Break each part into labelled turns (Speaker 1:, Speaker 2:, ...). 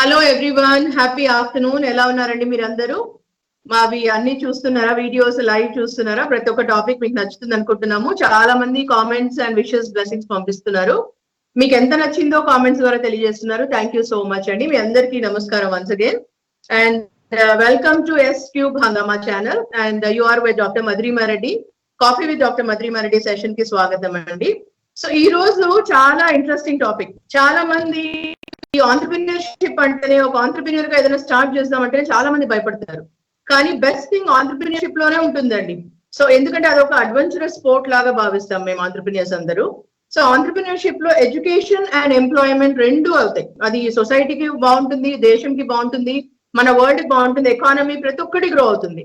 Speaker 1: Hello everyone, happy afternoon. ఎలా ఉన్నారండి మీరందరూ? మావి అన్ని చూస్తున్నారా? వీడియోస్ లైవ్ చూస్తున్నారా? ప్రతి ఒక్క టాపిక్ మీకు నచ్చుతుంది అనుకుంటున్నాము. చాలా మంది కామెంట్స్ అండ్ విషెస్, బ్లెస్సింగ్స్ పంపిస్తున్నారు. మీకు ఎంత నచ్చిందో కామెంట్స్ ద్వారా తెలియజేస్తున్నారు. థ్యాంక్ యూ సో మచ్ అండి. మీ అందరికీ నమస్కారం once again. And welcome to S cube Hungama channel. And you are with doctor Madhurima Reddy. Coffee with doctor Madhurima Reddy session కి స్వాగతం అండి. సో ఈ రోజు చాలా ఇంట్రెస్టింగ్ టాపిక్. చాలా మంది ఈ ఆంటర్‌ప్రెన్యూర్‌షిప్ అంటేనే, ఒక ఆంటర్‌ప్రెన్యూర్ గా ఏదైనా స్టార్ట్ చేద్దామంటే చాలా మంది భయపడతారు. కానీ బెస్ట్ థింగ్ ఆంటర్‌ప్రెన్యూర్‌షిప్ లోనే ఉంటుందండి. సో ఎందుకంటే అదొక అడ్వెంచరస్ స్పోర్ట్ లాగా భావిస్తాం మేము ఆంటర్‌ప్రెన్యూర్స్ అందరూ. సో ఆంటర్‌ప్రెన్యూర్‌షిప్ లో ఎడ్యుకేషన్ అండ్ ఎంప్లాయ్మెంట్ రెండు అవుతాయి. అది సొసైటీకి బాగుంటుంది, దేశంకి బాగుంటుంది, మన వరల్డ్ కి బాగుంటుంది, ఎకానమీ ప్రతి ఒక్కటి గ్రో అవుతుంది.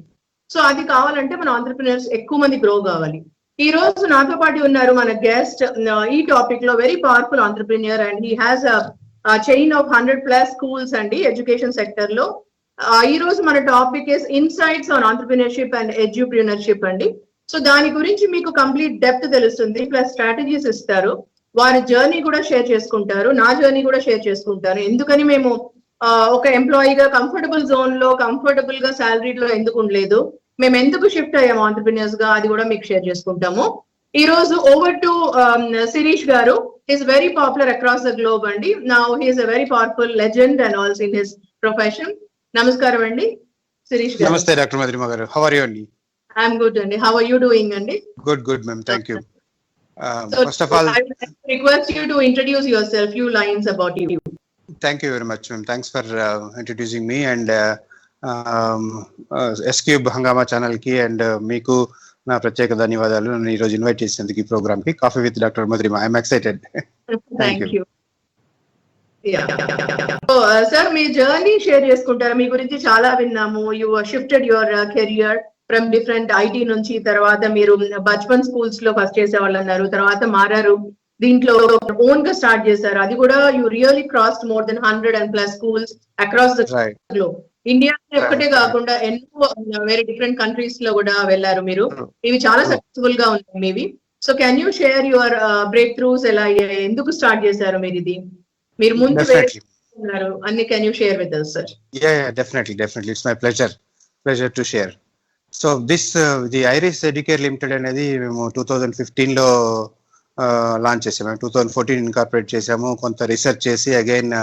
Speaker 1: సో అది కావాలంటే మన ఆంటర్‌ప్రెన్యూర్స్ ఎక్కువ మంది గ్రో కావాలి. ఈ రోజు నాతో పాటు ఉన్నారు మన గెస్ట్. ఈ టాపిక్ లో very powerful entrepreneur and he has chain of 100+ schools అండి ఎడ్యుకేషన్ సెక్టర్ లో. ఈ రోజు మన topic is insights on entrepreneurship and edupreneurship అండి. సో దాని గురించి మీకు కంప్లీట్ డెప్త్ తెలుస్తుంది, ప్లస్ స్ట్రాటజీస్ ఇస్తారు. వారి జర్నీ కూడా షేర్ చేసుకుంటారు, నా జర్నీ కూడా షేర్ చేసుకుంటారు. ఎందుకని మేము ఒక ఎంప్లాయీగా కంఫర్టబుల్ జోన్ లో, కంఫర్టబుల్ గా సాలరీలో ఎందుకు ఉండలేదు, మేము ఎందుకు షిఫ్ట్ అయ్యాము ఆంటర్‌ప్రెన్యూర్స్ గా, అది కూడా మీకు షేర్ చేసుకుంటాము. ఈ రోజు ఓవర్ టు శిరీష్ గారు. He's very popular across the globe అండి. Now he is a very powerful legend and also in his profession. నమస్కారం అండి శిరీష్ గారు.
Speaker 2: నమస్తే డాక్టర్ మధురిమ గారు. హౌ ఆర్ యు అండి?
Speaker 1: I'm good అండి. How are you doing అండి?
Speaker 2: Good ma'am. Thank you. First of all,
Speaker 1: I would like to request you to introduce yourself, few lines about you.
Speaker 2: thank you very much ma'am. Thanks for introducing me and S-Cube హంగామా channel కి and మీకు నా ప్రత్యేక ధన్యవాదాలు. నన్ను ఈ రోజు invite చేసినందుకు ఈ ప్రోగ్రామ్ కి. Coffee with doctor Madhurima. I'm excited.
Speaker 1: Thank you. Sir me journey share చేసుకుంటారా? మీ గురించి చాలా విన్నాము. You shifted your career from different IT నుంచి. తర్వాత మీరు బచ్పన్ స్కూల్స్ లో ఫస్ట్ చేసేవాళ్ళు అన్నారు, తర్వాత మారారు, దీంట్లో ఓన్ గా స్టార్ట్ చేశారు. అది కూడా you really crossed more than 100+ schools across the globe. India ఒక్కటే కాకుండా ఎన్నో వేరే డిఫరెంట్ కంట్రీస్ లో కూడా వెళ్ళారు మీరు. ఇవి చాలా సక్సెస్ఫుల్ గా ఉన్నాయి మీవి. So can you share your break throughs? ఎలా ఎందుకు స్టార్ట్ చేశారు మీరు ఇది? మీరు ముందు ఉన్నారు అన్ని. Can you share with us sir?
Speaker 2: Yeah, definitely. It's my pleasure to share. So this the Iris Educare Limited అనేది మేము 2015 లో లాంచ్ చేసాము. 2014 ఇన్కార్పొరేట్ చేసాము. కొంత రీసెర్చ్ చేసి అగైన్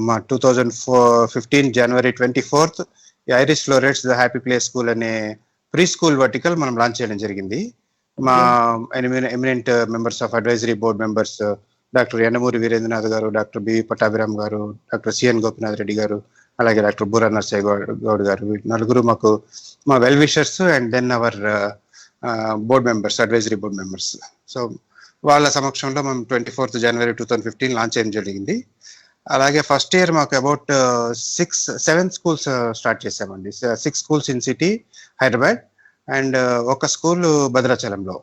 Speaker 2: మా 2015 జనవరి 24th Iris Florets the happy play school అనే ప్రీ స్కూల్ వర్టికల్ మనం లాంచ్ చేయడం జరిగింది. మా eminent members of advisory board members doctor Yandamuri Veerendranath గారు, డాక్టర్ బి పట్టాభిరామ్ గారు, డాక్టర్ సిఎన్ గోపినాథ్ రెడ్డి గారు, అలాగే డాక్టర్ బూరా నర్సయ్య గౌడ్ గారు, నలుగురు మాకు మా well wishers and then our board members, advisory board members. So వాళ్ళ సమక్షంలో మేము 24th జనవరి 2015 లాంచ్ చేయడం జరిగింది. అలాగే ఫస్ట్ ఇయర్ మాకు అబౌట్ 7 స్కూల్స్ స్టార్ట్ చేసామండి. 6 schools in city Hyderabad and ఒక స్కూల్ భద్రాచలంలో.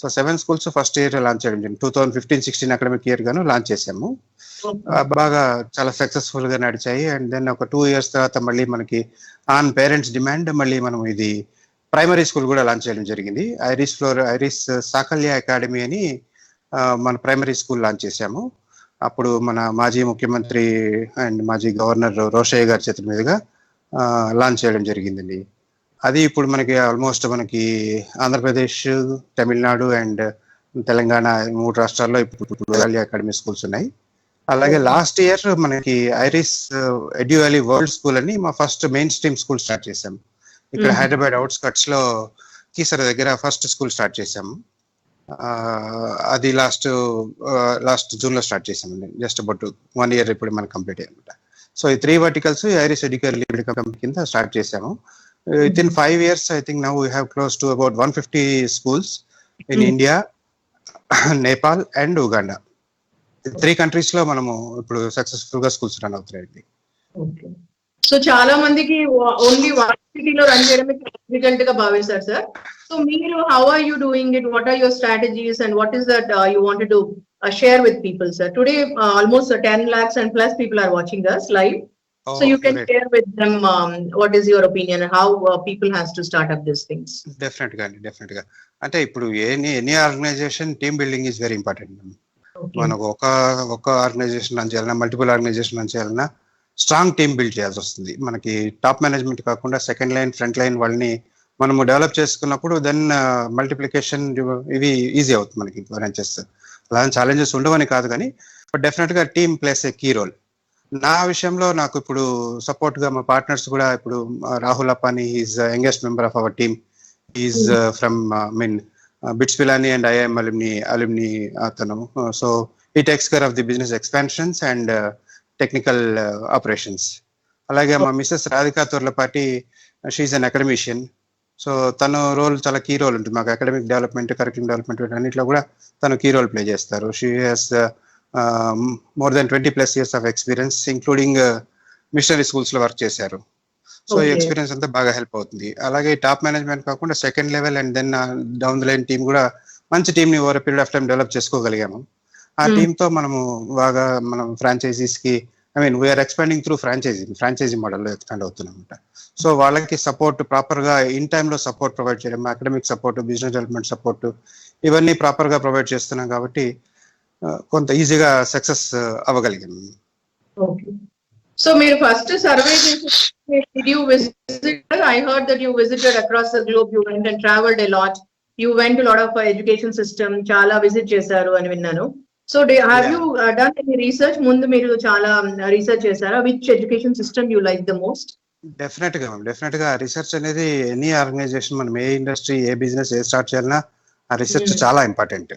Speaker 2: So 7 schools first year launch చేయడం జరిగింది. 2015-16 అకాడమిక్ ఇయర్ గాను లాంచ్ చేసాము. బాగా చాలా సక్సెస్ఫుల్ గా నడిచాయి. అండ్ దెన్ ఒక 2 years తర్వాత మళ్ళీ మనకి ఆన్ పేరెంట్స్ డిమాండ్ మళ్ళీ మనం ఇది ప్రైమరీ స్కూల్ కూడా లాంచ్ చేయడం జరిగింది. ఐరిస్ సాకల్య అకాడమీ అని మన ప్రైమరీ స్కూల్ లాంచ్ చేశాము. అప్పుడు మన మాజీ ముఖ్యమంత్రి అండ్ మాజీ గవర్నర్ రోషయ్య గారి చేతుల మీదుగా లాంచ్ చేయడం జరిగిందండి. అది ఇప్పుడు మనకి ఆల్మోస్ట్ మనకి ఆంధ్రప్రదేశ్, తమిళనాడు అండ్ తెలంగాణ 3 రాష్ట్రాల్లో ఇప్పుడు అకాడమీ స్కూల్స్ ఉన్నాయి. అలాగే లాస్ట్ ఇయర్ మనకి ఐరిస్ ఎడ్యువాలీ వరల్డ్ స్కూల్ అని మా first main stream school start చేసాము. ఇక్కడ హైదరాబాద్ అవుట్స్కట్స్ లో కీసర దగ్గర ఫస్ట్ స్కూల్ స్టార్ట్ చేసాము. అది లాస్ట్ జూన్ లో స్టార్ట్ చేసామండి. జస్ట్ అబౌట్ 1 year ఇప్పుడు మనకు కంప్లీట్ అయ్యనమాట. సో ఈ 3 verticals iris educare limited company కింద స్టార్ట్ చేసాము. Within 5 years, I think now we have close to about 150 schools in India, Nepal and Uganda. 3 countries లో మనము ఇప్పుడు సక్సెస్ఫుల్ గా స్కూల్స్ రన్ అవుతున్నాయండి.
Speaker 1: సో చాలా మందికి ఓన్లీ వన్ సిటీలో రన్ చేయడమే డిఫికల్ట్ గా భావిస్తారు సార్. సో మీరు how are you doing it? What are your strategies and what is that you wanted to share with people sir? Today almost 10 lakhs and plus people are watching us live. So you can share with them what is your opinion and how people has to start up these things.
Speaker 2: Definitely గా అంటే ఇప్పుడు any organisation team building is very important. మనకు ఒక organisation run చేయాలన్నా, multiple organisation run చేయాలన్నా strong team build చేయాల్సి వస్తుంది. మనకి టాప్ మేనేజ్మెంట్ కాకుండా సెకండ్ లైన్, ఫ్రంట్ లైన్ వాళ్ళని మనము డెవలప్ చేసుకున్నప్పుడు దెన్ మల్టిప్లికేషన్ ఇవి ఈజీ అవుతుంది మనకి బ్రాంచెస్. అలాంటి ఛాలెంజెస్ ఉండవని కాదు, కానీ బట్ డెఫినెట్ గా టీమ్ ప్లేస్ ఏ కీ రోల్. నా విషయంలో నాకు ఇప్పుడు సపోర్ట్ గా మా పార్ట్నర్స్ కూడా ఇప్పుడు Rahul Appani is youngest member of our team. Is from BITS Pilani and IIM alumni అతను. So he takes care of the business expansions and technical operations. అలాగే మా Mrs Radhika Turlapati, she's an academician. So తన రోల్ చాలా కీ రోల్ ఉంటుంది మాకు. Academic development, curriculum development అన్నింటిలో కూడా తను కీ రోల్ ప్లే చేస్తారు. She has more than 20+ years of experience, including missionary schools లో వర్క్ చేశారు. సో ఈ ఎక్స్పీరియన్స్ అంతా బాగా హెల్ప్ అవుతుంది. అలాగే టాప్ మేనేజ్మెంట్ కాకుండా second level and then down the line team కూడా మంచి టీమ్ ని over period of time develop చేసుకోగలిగాము. ఆ టీమ్ తో మనము బాగా మనం ఫ్రాంచైజీస్ కి వీఆర్ ఎక్స్పాండింగ్ త్రూ ఫ్రాంచైజీ మోడల్లో ఎక్స్పాండ్ అవుతున్నాం అనమాట. సో వాళ్ళకి సపోర్ట్ ప్రాపర్ గా ఇన్ టైమ్ లో సపోర్ట్ ప్రొవైడ్ చేయడం, academic support, business development support ఇవన్నీ ప్రాపర్ గా ప్రొవైడ్ చేస్తున్నాం కాబట్టి కొంత ఈజీగా సక్సెస్ అవ్వగలిగాం.
Speaker 1: సో మీరు first survey I heard that you visited across the globe, you went and traveled a lot, you went to a lot of education system, చాలా visit చేశారు అని విన్నాను. So have you done any research? ముందు మీరు చాలా research చేశారా? Which education system you like the most?
Speaker 2: Definite గా research అనేది ఎనీ ఆర్గనైజేషన్, మనం ఏ ఇండస్ట్రీ, ఏ బిజినెస్ స్టార్ట్ చేయాలన్నా ఆ రీసెర్చ్ చాలా ఇంపార్టెంట్.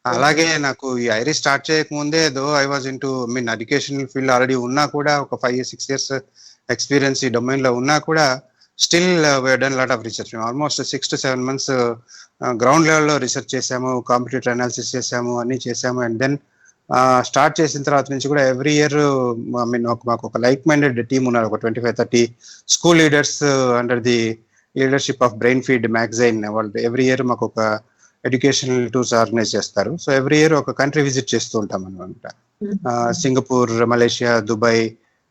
Speaker 2: అలాగే నాకు ఈ ఐరిస్ స్టార్ట్ చేయక ముందే I was into educational field already ఉన్నా కూడా, ఒక 5-6 years ఎక్స్పీరియన్స్ ఈ డొమైన్ లో ఉన్నా కూడా still we done lot of research. Almost 6 to 7 months ground లెవెల్లో రీసెర్చ్ చేసాము, కాంపిటేటివ్ అనాలిసిస్ చేసాము, అన్ని చేసాము. అండ్ దెన్ స్టార్ట్ చేసిన తర్వాత నుంచి కూడా ఎవ్రీ ఇయర్ మాకు ఒక లైక్ మైండెడ్ టీమ్ ఉన్నారు, ఒక 25-30 school leaders under the leadership of brain feed magazine. వాళ్ళు ఎవ్రీ ఇయర్ మాకు ఒక ఎడ్యుకేషనల్ టూర్స్ ఆర్గనైజ్ చేస్తారు. సో ఎవ్రీ ఇయర్ ఒక కంట్రీ విజిట్ చేస్తూ ఉంటాం అనమాట. Singapore, Malaysia, Dubai,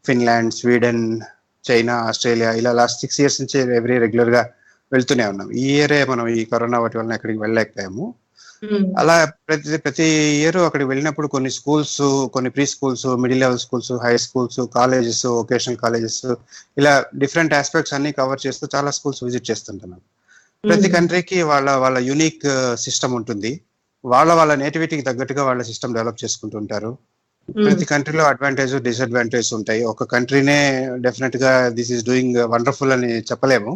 Speaker 2: Finland, Sweden, China, Australia, ఇలా లాస్ట్ 6 years నుంచి ఎవ్రీ రెగ్యులర్ గా వెళ్తూనే ఉన్నాం. ఈ ఇయరే మనం ఈ కరోనా వాటి వలన ఎక్కడికి వెళ్ళలేకపోయాము. అలా ప్రతి ఇయర్ అక్కడికి వెళ్ళినప్పుడు కొన్ని స్కూల్స్, కొన్ని pre schools, middle level schools, high schools, colleges, vocational colleges, ఇలా డిఫరెంట్ ఆస్పెక్ట్స్ అన్ని కవర్ చేస్తూ చాలా స్కూల్స్ విజిట్ చేస్తుంటున్నాం. ప్రతి కంట్రీకి వాళ్ళ యూనిక్ సిస్టమ్ ఉంటుంది. వాళ్ళ నేటివిటీకి తగ్గట్టుగా వాళ్ళ సిస్టమ్ డెవలప్ చేసుకుంటుంటారు. ప్రతి కంట్రీలో అడ్వాంటేజ్, డిసడ్వాంటేజ్ ఉంటాయి. ఒక కంట్రీనే డెఫినెట్ గా దిస్ ఈస్ డూయింగ్ వండర్ఫుల్ అని చెప్పలేము.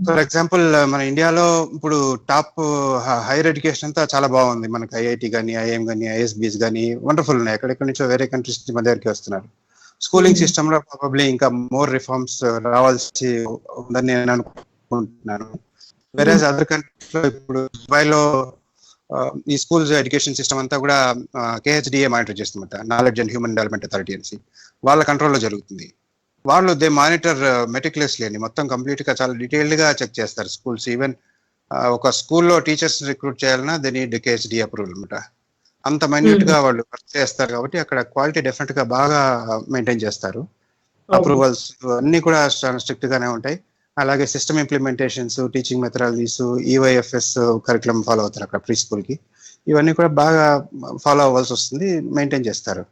Speaker 2: ఫర్ ఎగ్జాంపుల్ మన ఇండియాలో ఇప్పుడు టాప్ హైయర్ ఎడ్యుకేషన్ అంతా చాలా బాగుంది. మనకి ఐఐటి కానీ, ఐఎం కానీ, ఐఎస్బిఎస్ కానీ వండర్ఫుల్ ఉన్నాయి. ఎక్కడెక్కడి నుంచో వేరే కంట్రీస్ మన దగ్గరికి వస్తున్నారు. స్కూలింగ్ సిస్టమ్ లో ప్రాబబ్లీ ఇంకా మోర్ రిఫార్మ్స్ రావాల్సి ఉందని నేను అనుకుంటున్నాను. వేరే అదర్ కంట్రీస్ లో ఇప్పుడు దుబాయ్లో ఈ స్కూల్స్ ఎడ్యుకేషన్ సిస్టమ్ అంతా కూడా KHDA మానిటర్ చేస్తుందన్నమాట, knowledge and human development authority అనేసి. వాళ్ళ కంట్రోల్లో జరుగుతుంది. వాళ్ళు దే మానిటర్ మెటిక్యులస్లీ అని, మొత్తం కంప్లీట్ గా చాలా డీటెయిల్డ్ గా చెక్ చేస్తారు స్కూల్స్. ఈవెన్ ఒక స్కూల్లో టీచర్స్ రిక్రూట్ చేయాలన్నా దే నీడ్ KHDA అప్రూవల్ అనమాట. అంత మైన్యూట్ గా వాళ్ళు వర్క్ చేస్తారు కాబట్టి అక్కడ క్వాలిటీ డెఫినెట్ గా బాగా మెయింటైన్ చేస్తారు. అప్రూవల్స్ అన్ని కూడా స్ట్రిక్ట్ గానే ఉంటాయి. అలాగే system implementations, teaching methodologies, EYFS curriculum follow అవుతారు అక్కడ ప్రీ స్కూల్ కి. ఇవన్నీ కూడా బాగా ఫాలో అవ్వాల్సి వస్తుంది, మెయింటైన్ చేస్తారు.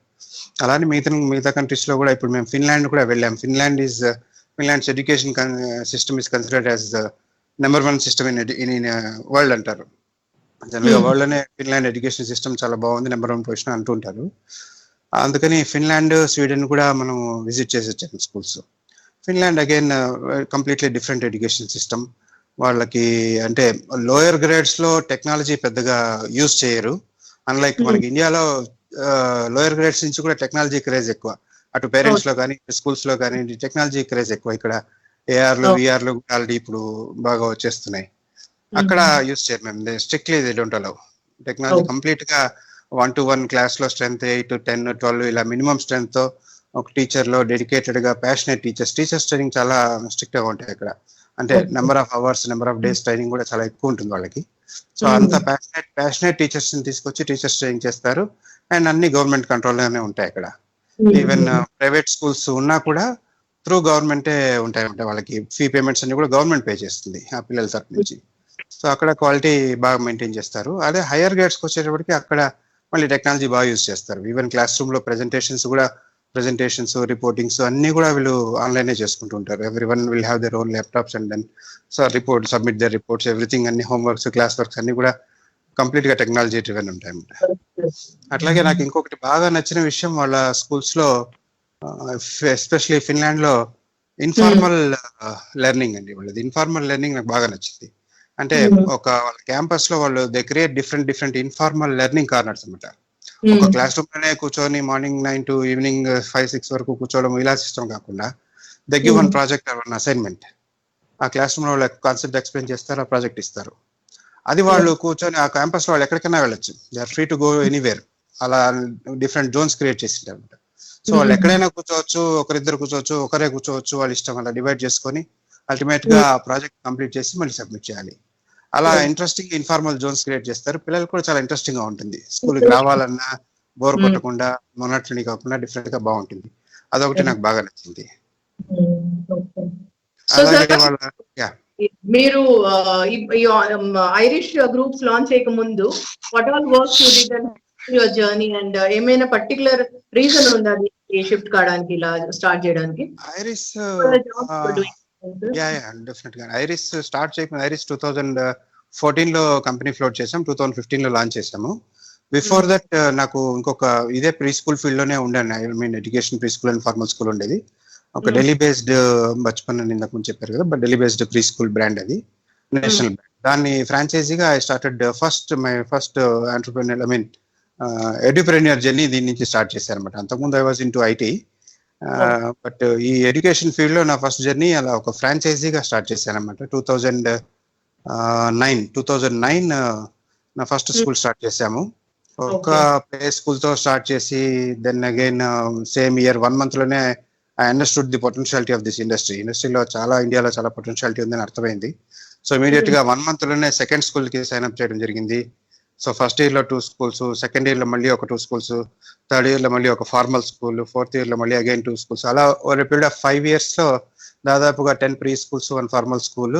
Speaker 2: అలానే మిగతా కంట్రీస్ లో కూడా ఇప్పుడు మేము ఫిన్లాండ్ కూడా వెళ్ళాం. Finland's education system is considered as number 1 system in world అంటారు. జనరల్ గా వరల్డ్ లోనే ఫిన్లాండ్ ఎడ్యుకేషన్ సిస్టమ్ చాలా బాగుంది, నెంబర్ 1 పొజిషన్ అంటుంటారు. అందుకని ఫిన్లాండ్, స్వీడన్ కూడా మనం విజిట్ చేసి వచ్చాము schools. Finland again completely different education system. వాళ్ళకి అంటే లోయర్ గ్రేడ్స్ లో టెక్నాలజీ పెద్దగా యూజ్ చేయరు. అన్లైక్ మనకి ఇండియాలో లోయర్ గ్రేడ్స్ నుంచి కూడా టెక్నాలజీ క్రేజ్ ఎక్కువ. అటు పేరెంట్స్ లో కానీ, స్కూల్స్ లో కానీ టెక్నాలజీ క్రేజ్ ఎక్కువ. ఇక్కడ ARలు, VRలు ఆల్రెడీ ఇప్పుడు బాగా వచ్చేస్తున్నాయి. అక్కడ యూజ్ చేయరు. మేము strictly they don't allow technology. Complete గా 1-to-1 క్లాస్ లో స్ట్రెంత్ 8, 10, 12 ఇలా మినిమం స్ట్రెంత్ తో ఒక టీచర్ లో డెడికేటెడ్ గా ప్యాషనేట్ టీచర్స్ ట్రైనింగ్ చాలా స్ట్రిక్ట్ గా ఉంటాయి అక్కడ. అంటే number of hours, number of days training కూడా చాలా ఎక్కువ ఉంటుంది వాళ్ళకి. సో అంత ప్యాషనేట్ టీచర్స్ ని తీసుకొచ్చి టీచర్స్ ట్రైనింగ్ చేస్తారు. అండ్ అన్ని గవర్నమెంట్ కంట్రోల్ లోనే ఉంటాయి అక్కడ. ఈవెన్ ప్రైవేట్ స్కూల్స్ ఉన్నా కూడా త్రూ గవర్నమెంటే ఉంటాయి. వాళ్ళకి ఫీ పేమెంట్స్ అన్ని కూడా గవర్నమెంట్ పే చేస్తుంది ఆ పిల్లల తరఫు నుంచి. సో అక్కడ క్వాలిటీ బాగా మెయింటైన్ చేస్తారు. అదే హైయర్ గ్రేడ్స్కి వచ్చేటప్పటికి అక్కడ మళ్ళీ టెక్నాలజీ బాగా యూజ్ చేస్తారు. ఈవెన్ క్లాస్ రూమ్ లో ప్రెజెంటేషన్స్ కూడా ప్రెజెంటేషన్స్, రిపోర్టింగ్స్ అన్ని కూడా వీళ్ళు ఆన్లైనే చేసుకుంటూ ఉంటారు. Every one will have their own laptops and then report submit their reports, everything, అన్ని హోంవర్క్స్, క్లాస్ వర్క్స్ అన్ని కూడా కంప్లీట్ గా టెక్నాలజీ డ్రివెన్ ఉంటాయి. అట్లాగే నాకు ఇంకొకటి బాగా నచ్చిన విషయం వాళ్ళ స్కూల్స్ లో, ఎస్పెషలీ ఫిన్లాండ్ లో ఇన్ఫార్మల్ లెర్నింగ్ అండి. వాళ్ళది ఇన్ఫార్మల్ లెర్నింగ్ నాకు బాగా నచ్చింది. అంటే ఒక వాళ్ళ క్యాంపస్ లో వాళ్ళు they create different informal learning corners అనమాట. ఒక క్లాస్ రూమ్ లోనే కూర్చొని మార్నింగ్ 9 to ఈవినింగ్ 5-6 వరకు కూర్చోవడం ఇలా సిస్టమ్ కాకుండా they give one project or one assignment. ఆ క్లాస్ రూమ్ లో వాళ్ళ కాన్సెప్ట్ ఎక్స్ప్లెయిన్ చేస్తారు, ఆ ప్రాజెక్ట్ ఇస్తారు. అది వాళ్ళు కూర్చొని ఆ క్యాంపస్ లో వాళ్ళు ఎక్కడికైనా వెళ్ళొచ్చు, they are free to go anywhere. అలా డిఫరెంట్ జోన్స్ క్రియేట్ చేసింటారు అనమాట. సో వాళ్ళు ఎక్కడైనా కూర్చోవచ్చు, ఒకరిద్దరు కూర్చోవచ్చు, ఒకరే కూర్చోవచ్చు, వాళ్ళ ఇష్టం అలా డివైడ్ చేసుకొని అల్టిమేట్ గా ఆ ప్రాజెక్ట్ కంప్లీట్ చేసి మళ్ళీ సబ్మిట్ చేయాలి. అలా ఇంట్రెస్టింగ్ ఇన్ఫార్మల్ జోన్స్ క్రియేట్ చేస్తారు. పిల్లలకు కూడా చాలా ఇంట్రెస్టింగ్ గా ఉంటుంది. స్కూల్కి రావాలన్నా బోర్ కొట్టకుండా, మొనటనీ కాకుండా డిఫరెంట్ గా బాగుంటుంది. అదొకటి నాకు బాగా నచ్చింది. అలాగే వాళ్ళ
Speaker 1: మీరు ఐరిష్ గ్రూప్స్ లాంచ్ చేయక ముందు what all works you did and your journey, and ఏమైనా పర్టికులర్ రీజన్ ఉందా షిఫ్ట్ కావడానికి, ఇలా స్టార్ట్ చేయడానికి?
Speaker 2: ఐరిస్ డెఫినెట్ గా ఐరిస్ స్టార్ట్ చేయకుండా, ఐరిస్ 2014 లో కంపెనీ ఫ్లోట్ చేసాం, 2015 లో లాంచ్ చేసాము. బిఫోర్ దట్ నాకు ఇంకొక ఇదే ప్రీ స్కూల్ ఫీల్డ్ లోనే ఉండాను. I mean education, pre school and formal school ఉండేది. ఒక ఢిల్లీ బేస్డ్ బచ్పన్ అని ఇందాక ముందు చెప్పారు కదా, but Delhi based preschool brand, అది నేషనల్ బ్రాండ్. దాన్ని ఫ్రాంచైజీగా I started my first entrepreneur, I mean edupreneur journey దీని నుంచి స్టార్ట్ చేశాను అనమాట. అంతకుముందు I was into IT, but ఈ ఎడ్యుకేషన్ ఫీల్డ్ లో నా ఫస్ట్ జర్నీ అలా ఒక ఫ్రాంచైజీగా స్టార్ట్ చేశాను అనమాట. 2009 నా ఫస్ట్ స్కూల్ స్టార్ట్ చేశాము. ఒక ప్లే స్కూల్ తో స్టార్ట్ చేసి then again same year 1 month లోనే I understood the potentiality of this ఇండస్ట్రీలో ఇండియాలో చాలా పొటెన్షియాలిటీ ఉందని అర్థమైంది. సో ఇమీడియట్ గా 1 month లోనే సెకండ్ స్కూల్ కి సైన్ అప్ చేయడం జరిగింది. సో ఫస్ట్ ఇయర్ లో 2 schools, సెకండ్ ఇయర్ లో మళ్ళీ ఒక 2 schools, థర్డ్ ఇయర్ లో మళ్ళీ ఒక ఫార్మల్ స్కూల్, ఫోర్త్ ఇయర్ లో మళ్ళీ అగైన్ 2 schools. అలా ఓవర్ పీరియడ్ ఆఫ్ 5 years లో దాదాపుగా 10 pre schools, 1 formal school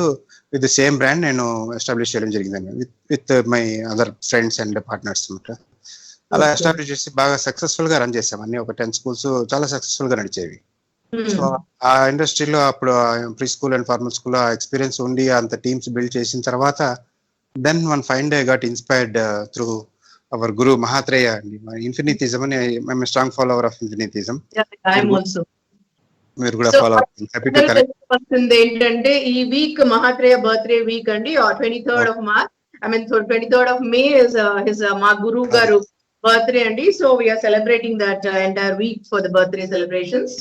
Speaker 2: with the same brand నేను ఎస్టాబ్లిష్ చేయడం జరిగిందండి, with my other friends and partners అనమాట. అలా ఎస్టాబ్లిష్ చేసి బాగా సక్సెస్ఫుల్ గా రన్ చేసాం. అన్ని ఒక 10 schools చాలా సక్సెస్ఫుల్ గా నడిచేవి. సో ఆ ఇండస్ట్రీలో అప్పుడు preschool and formal school ఆ ఎక్స్పీరియన్స్ ఉండి అంత టీమ్స్ బిల్డ్ చేసిన తర్వాత then one fine day got inspired through our guru Mahatreya అండి. ఇన్ఫినిటిజం అని, I'm strong follower of infinitism. మీరు కూడా ఫాలో అవుతుంది. Happy to connect.
Speaker 1: ఏంటంటే ఈ వీక్ మహాత్రేయ బర్త్డే వీక్ అండి, 23rd of March, I mean 23rd of May is his మా గురువు గారు బర్త్డే అండి. So we are celebrating that entire week for the birthday celebrations.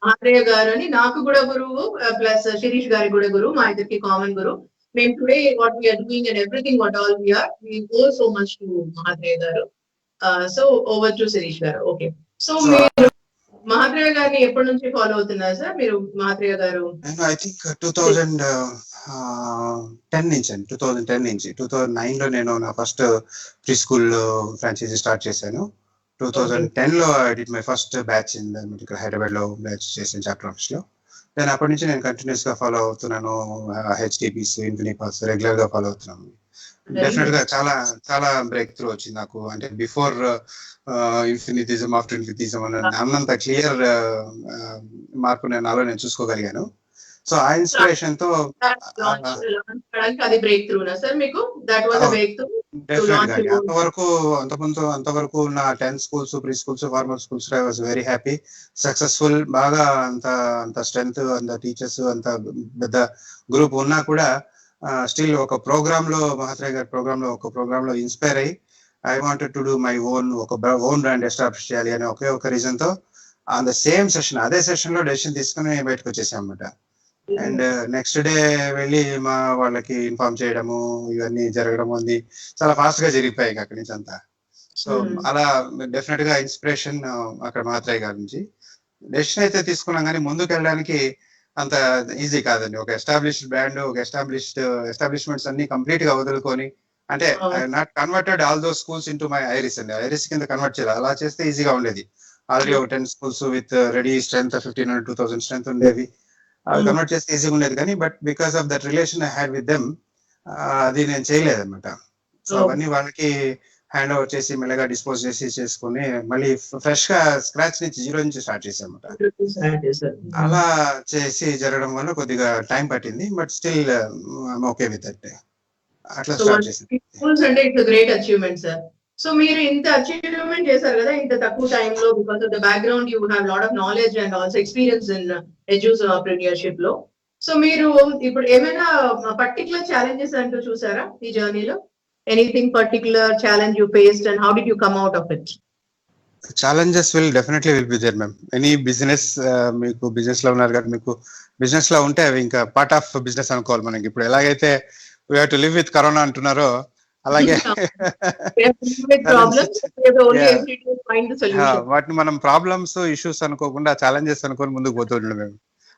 Speaker 1: Mahatreya గారు అని నాకు కూడా గురువు, ప్లస్ శిరీష్ గారి కూడా గురువు, మా ఇద్దరికి కామన్ గురువు. మేము today what we are doing and everything what all we are, we owe so much to Mahatreya గారు. సో ఓవర్ టు శిరీష్ గారు. ఓకే, సో మీరు మహాత్రేయ గారిని ఎప్పటి నుంచి ఫాలో అవుతున్నారు సార్ మీరు? మహాత్రేయ గారు
Speaker 2: ఐ థింక్ 2010 నుంచి అండి, 2009 లో నేను నా first pre school franchise start చేశాను. 2010 లో I did my first batch ఇక్కడ హైదరాబాద్ లో బ్యాచ్ చేసిన చాప్టర్ ఆఫీస్ లో. నేను అప్పటి నుంచి నేను కంటిన్యూస్ గా ఫాలో అవుతున్నాను. హెచ్టిపిస్, ఇన్ఫినిపాస్ రెగ్యులర్ గా ఫాలో అవుతున్నాను. డెఫినెట్ గా చాలా బ్రేక్ త్రూ వచ్చింది నాకు. అంటే బిఫోర్ ఇన్ఫినిటిజం, ఆఫ్టర్ ఇన్ఫినిటిజం అన్నంత క్లియర్ మార్పు నేను చూసుకోగలిగాను. సో ఆ ఇన్స్పిరేషన్ తో
Speaker 1: అది బ్రేక్ త్రూ నా సార్ మీకు? That was a break through.
Speaker 2: అంతవరకు నా 10 schools, pre schools, formal schools I was very happy, successful. బాగా అంత స్ట్రెంగ్త్, అంత టీచర్స్, అంత పెద్ద గ్రూప్ ఉన్నా కూడా స్టిల్ ఒక ప్రోగ్రామ్ లో, మహాత్రేయ గారి ప్రోగ్రామ్ లో ఇన్స్పైర్ అయ్యి I wanted to do my own brand establish చేయాలి అనే ఒక రీజన్ తో ఆన్ ద సేమ్ సెషన్, అదే సెషన్ లో డెసిషన్ తీసుకుని బయటకు వచ్చేసాం అన్నమాట. అండ్ నెక్స్ట్ డే వెళ్ళి మా వాళ్ళకి ఇన్ఫార్మ్ చేయడము, ఇవన్నీ జరగడం ఉంది చాలా ఫాస్ట్ గా జరిగిపోయాయి అక్కడి నుంచి అంతా. సో అలా డెఫినెట్ గా ఇన్స్పిరేషన్ అక్కడ మహాత్రేయ గారి నుంచి. డెసిషన్ అయితే తీసుకున్నాం కానీ ముందుకు వెళ్ళడానికి అంత ఈజీ కాదండి. ఒక ఎస్టాబ్లిష్డ్ బ్రాండ్, ఒక ఎస్టాబ్లిష్మెంట్స్ అన్ని కంప్లీట్ గా వదులుకొని, అంటే I not converted all those schools into my iris అండి. ఐరిస్ కింద కన్వర్ట్ చేయాలి. అలా చేస్తే ఈజీగా ఉండేది. ఆల్రెడీ ఒక 10 schools with ready strength 1500-2000 strength ఉండేవి. అవి కన్వర్ట్ చేస్తే ఈజీగా ఉండేది. కానీ but because of that relation I had with them అది నేను చేయలేదు అనమాట. సో అవన్నీ వాళ్ళకి హ్యాండ్ ఓవర్ చేసి మెల్లగా డిస్పోజ్ చేసి చేసుకుని మళ్ళీ ఫ్రెష్ గా స్క్రాచ్ నుంచి జీరో నుంచి స్టార్ట్ చేసామన్నమాట. అలా చేసి జరగడం వల్ల కొద్దిగా టైం పట్టింది, but still okay with that. అట్లా స్టార్ట్ చేసింది.
Speaker 1: అంటే it's great achievement sir. So మీరు ఇంత అచీవ్మెంట్ చేశారు కదా ఇంత తక్కువ టైంలో, because of the background you have lot of knowledge and also experience in entrepreneurship లో. సో మీరు ఇప్పుడు ఏమైనా పర్టికులర్ ఛాలెంజెస్ అంటూ చూసారా ఈ జర్నీలో? Anything particular challenge you faced and how did you come out of it?
Speaker 2: Challenges definitely will be there ma'am. Any business, మీకు business లో ఉన్నారు కదా, మీకు బిజినెస్ లో ఉంటే అవి ఇంకా పార్ట్ ఆఫ్ బిజినెస్ అనుకోవాలి. మనకి ఇప్పుడు ఎలాగైతే we have to live with corona అంటున్నారో అలాగే వాటిని మనం ప్రాబ్లమ్స్ ఇష్యూస్ అనుకోకుండా ఛాలెంజెస్ అనుకొని ముందుకు పోతుంటాం. మేము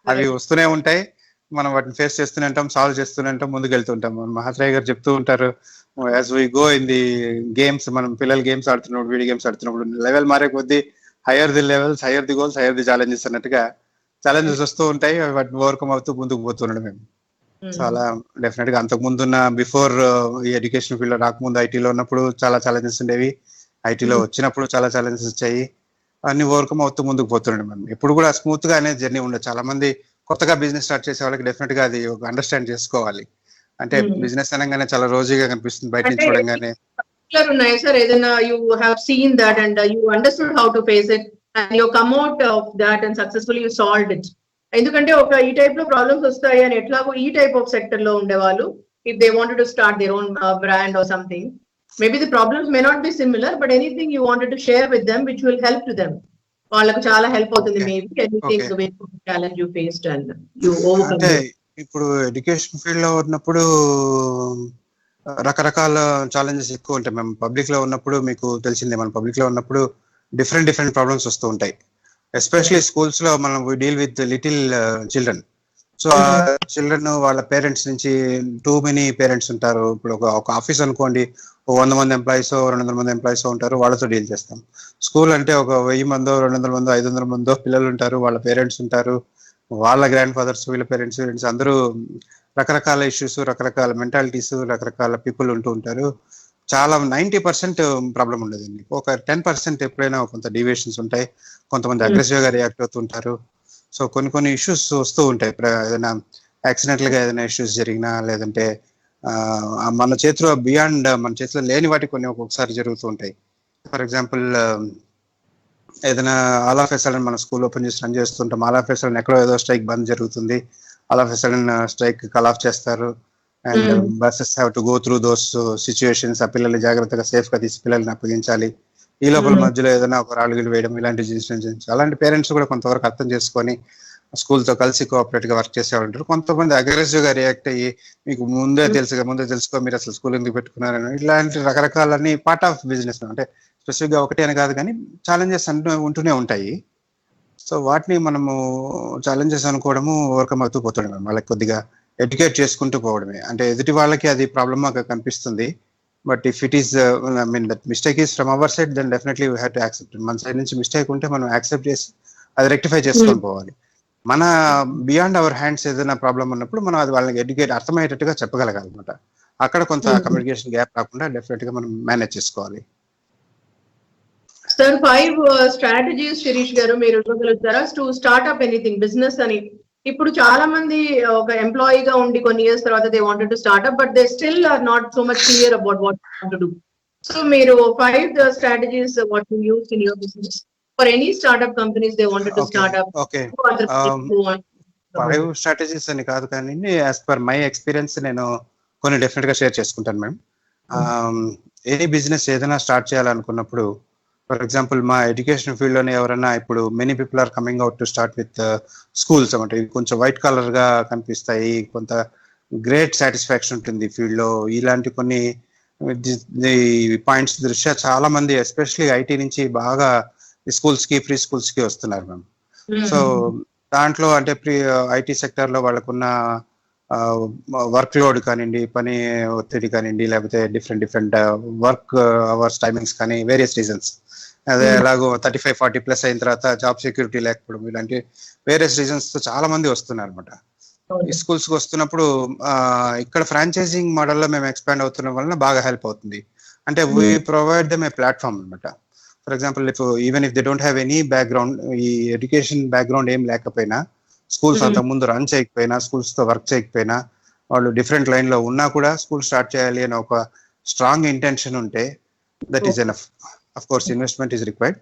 Speaker 2: అవి వస్తూనే ఉంటాయి, మనం వాటిని ఫేస్ చేస్తూనే ఉంటాం, సాల్వ్ చేస్తూనే ఉంటాం, ముందుకు వెళ్తుంటాం. మహాత్రయ్య గారు చెప్తూ ఉంటారు, as we go in the games, మనం పిల్లలు గేమ్స్ ఆడుతున్నప్పుడు, వీడియో గేమ్స్ ఆడుతున్నప్పుడు లెవెల్ మారే కొద్దీ hire the levels, hire the goals, hire the challenges అన్నట్టుగా ఛాలెంజెస్ వస్తూ ఉంటాయి, వాటిని ఓవర్కమ్ అవుతూ ముందుకు పోతుండడం మేము. సో అలా డెఫినెట్ గా అంతకు ముందున్న బిఫోర్ ఈ ఎడ్యుకేషన్ ఫీల్డ్ లో రాకముందు ఐటీలో ఉన్నప్పుడు చాలా ఛాలెంజెస్ ఉండేవి, ఐటీలో వచ్చినప్పుడు చాలా ఛాలెంజెస్ వచ్చాయి. అన్ని ఓవర్కమ్ అవుతూ ముందుకు పోతుండే మనం. ఎప్పుడు కూడా స్మూత్ గా అనేది జర్నీ ఉండదు. చాలా మంది కొత్తగా బిజినెస్ స్టార్ట్ చేసే వాళ్ళకి డెఫినెట్ గా అది ఒక అండర్స్టాండ్ చేసుకోవాలి. అంటే బిజినెస్ అనగానే చాలా రోజుగా కనిపిస్తుంది బయట నుంచి చూడంగానే.
Speaker 1: ఉన్నాయి సార్ ఏదైనా you have seen that and you understood how to face it and you come out of that and successfully you solved it? ఎందుకంటే ఒక ఈ టైప్ లో ప్రాబ్లమ్స్ వస్తాయి అని ఎట్లాగో ఈ టైప్ ఆఫ్ సెక్టర్ లో ఉండేవాళ్ళు, if they wanted to start their own brand or something, maybe the problems may not be similar, but anything you wanted to share with them which will help to them, వాళ్ళకు చాలా help అవుతుంది. Maybe anything challenge you faced and you overcome.
Speaker 2: అంటే ఇప్పుడు education field లో ఉన్నప్పుడు రకరకాల challenges ఎక్కువ ఉంటాయి. మేము పబ్లిక్ లో ఉన్నప్పుడు మీకు తెలిసిందే, మనం పబ్లిక్ లో ఉన్నప్పుడు డిఫరెంట్ ప్రాబ్లమ్స్ వస్తూ ఉంటాయి. ఎస్పెషలీ స్కూల్స్ లో మనం deal with little children. So ఆ చిల్డ్రన్ వాళ్ళ పేరెంట్స్ నుంచి టూ మెనీ పేరెంట్స్ ఉంటారు. ఇప్పుడు ఒక ఆఫీస్ అనుకోండి, 100 మంది ఎంప్లాయీస్ 200 మంది ఎంప్లాయీస్ ఉంటారు, వాళ్ళతో డీల్ చేస్తాం. స్కూల్ అంటే ఒక 1000 మందో 200 మందో 500 మందో పిల్లలు ఉంటారు, వాళ్ళ పేరెంట్స్ ఉంటారు, వాళ్ళ గ్రాండ్ ఫాదర్స్, వీళ్ళ పేరెంట్స్ అందరూ రకరకాల ఇష్యూస్, రకరకాల మెంటాలిటీస్, రకరకాల పీపుల్ ఉంటూ ఉంటారు. చాలా 90% ప్రాబ్లం ఉండదండి. ఒక 10% ఎప్పుడైనా కొంత డీవియేషన్స్ ఉంటాయి, కొంతమంది అగ్రెసివ్ గా రియాక్ట్ అవుతుంటారు. సో కొన్ని ఇష్యూస్ వస్తూ ఉంటాయి. ఏదైనా యాక్సిడెంటల్ గా ఏదైనా ఇష్యూస్ జరిగినా, లేదంటే మన చేతిలో బియాండ్, మన చేతిలో లేని వాటి కొన్ని ఒక్కొక్కసారి జరుగుతూ ఉంటాయి. ఫర్ ఎగ్జాంపుల్ ఏదైనా ఆల్ ఆఫ్ ఎ సడన్ మన స్కూల్ ఓపెన్ చేసి రన్ చేస్తుంటాం, ఆల్ ఆఫ్ ఎ సడన్ ఎక్కడో ఏదో స్ట్రైక్ బంద్ జరుగుతుంది, all of a sudden strike call off చేస్తారు and buses have to go through those situations. ఆ పిల్లల్ని జాగ్రత్తగా సేఫ్ గా తీసి పిల్లల్ని అప్పగించాలి. ఈ లోపల మధ్యలో ఏదైనా ఒక రాళ్ళుగిలు వేయడం, ఇలాంటి ఇన్సిడెంట్స్, అలాంటి పేరెంట్స్ కూడా కొంతవరకు అర్థం చేసుకొని స్కూల్ తో కలిసి కోఆపరేట్ గా వర్క్ చేసే ఉంటారు. కొంతమంది అగ్రెసివ్ గా రియాక్ట్ అయ్యి, మీకు ముందే తెలుసుకో మీరు అసలు స్కూల్ ఎందుకు పెట్టుకున్నారని, ఇలాంటి రకరకాలన్నీ పార్ట్ ఆఫ్ బిజినెస్. అంటే స్పెసిఫిక్ గా ఒకటి అని కాదు, కానీ ఛాలెంజెస్ ఉంటూనే ఉంటాయి. సో వాటిని మనము ఛాలెంజెస్ అనుకోవడము, ఓవర్కమ్ అవుతూ పోతుండడం, వాళ్ళకి కొద్దిగా ఎడ్యుకేట్ చేసుకుంటూ పోవడమే. అంటే ఎదుటి వాళ్ళకి అది ప్రాబ్లమ్ గా కనిపిస్తుంది, but if it is that mistake is from our side, then definitely we have to accept. మన సైడ్ నుంచి మిస్టేక్ ఉంటే మనం యాక్సెప్ట్ చేసి అది రెక్టిఫై చేసుకొని పోవాలి. మన బియాండ్ అవర్ హ్యాండ్స్ ఏదైనా ప్రాబ్లం ఉన్నప్పుడు మనం అది వాళ్ళకి ఎడ్యుకేట్ అర్థమయ్యేటట్టుగా చెప్పగలగాలి అనమాట. అక్కడ కొంత కమ్యూనికేషన్ గ్యాప్ రాకుండా డెఫినెట్ గా మనం మేనేజ్ చేసుకోవాలి.
Speaker 1: సార్ 5 స్ట్రాటజీస్ శిరీష్ గారు మీరు ఇవ్వగలుగుతారా టు స్టార్ట్అప్ ఎనీథింగ్ బిజినెస్ అని? ఇప్పుడు చాలా మంది ఒక ఎంప్లాయీగా ఉండి కొన్ని ఇయర్స్ తర్వాత they wanted to startup, but they still are not so much clear about what they want to do. So మీరు 5 strategies what you use in your business for any startup companies they wanted to startup.
Speaker 2: Okay, 5 strategies అని కాదు కానీ as per my experience నేను కొన్ని definite గా share చేసుకుంటాను ma'am. Any business ఏదైనా start చేయాలనుకున్నప్పుడు, ఫర్ ఎగ్జాంపుల్ మా ఎడ్యుకేషన్ ఫీల్డ్ లోనే ఎవరైనా ఇప్పుడు many people are coming out to start with schools అంటే కొంచెం వైట్ కలర్ గా కనిపిస్తాయి, కొంత గ్రేట్ సాటిస్ఫాక్షన్ ఉంటుంది ఫీల్డ్ లో. ఇలాంటి కొన్ని పాయింట్స్ దృష్ట్యా చాలా మంది ఎస్పెషలీ ఐటీ నుంచి బాగా స్కూల్స్ కి, ప్రీ స్కూల్స్ కి వస్తున్నారు మ్యామ్. సో దాంట్లో అంటే ఐటీ సెక్టర్ లో వాళ్ళకున్న వర్క్ లోడ్ కానివ్వండి, పని ఒత్తిడి కానివ్వండి, లేకపోతే డిఫరెంట్ వర్క్ అవర్స్ టైమింగ్స్ కానీ, వేరియస్ రీజన్స్, అదే ఎలాగో 35-40+ అయిన తర్వాత జాబ్ సెక్యూరిటీ లేకపోవడం, ఇలాంటి వేరియస్ రీజన్స్ తో చాలా మంది వస్తున్నారు అనమాట. ఈ స్కూల్స్ కి వస్తున్నప్పుడు ఇక్కడ ఫ్రాంచైజింగ్ మోడల్లో మేము ఎక్స్పాండ్ అవుతున్న వలన బాగా హెల్ప్ అవుతుంది. అంటే we provide them a platform అనమాట. For example even if they don't have any background, ఈ ఎడ్యుకేషన్ బ్యాక్గ్రౌండ్ ఏం లేకపోయినా, స్కూల్స్ అంతకుముందు రన్ చేయకపోయినా, స్కూల్స్ తో వర్క్ చేయకపోయినా, వాళ్ళు డిఫరెంట్ లైన్ లో ఉన్నా కూడా స్కూల్ స్టార్ట్ చేయాలి అని ఒక స్ట్రాంగ్ ఇంటెన్షన్ ఉంటే that is enough. Of course investment is required.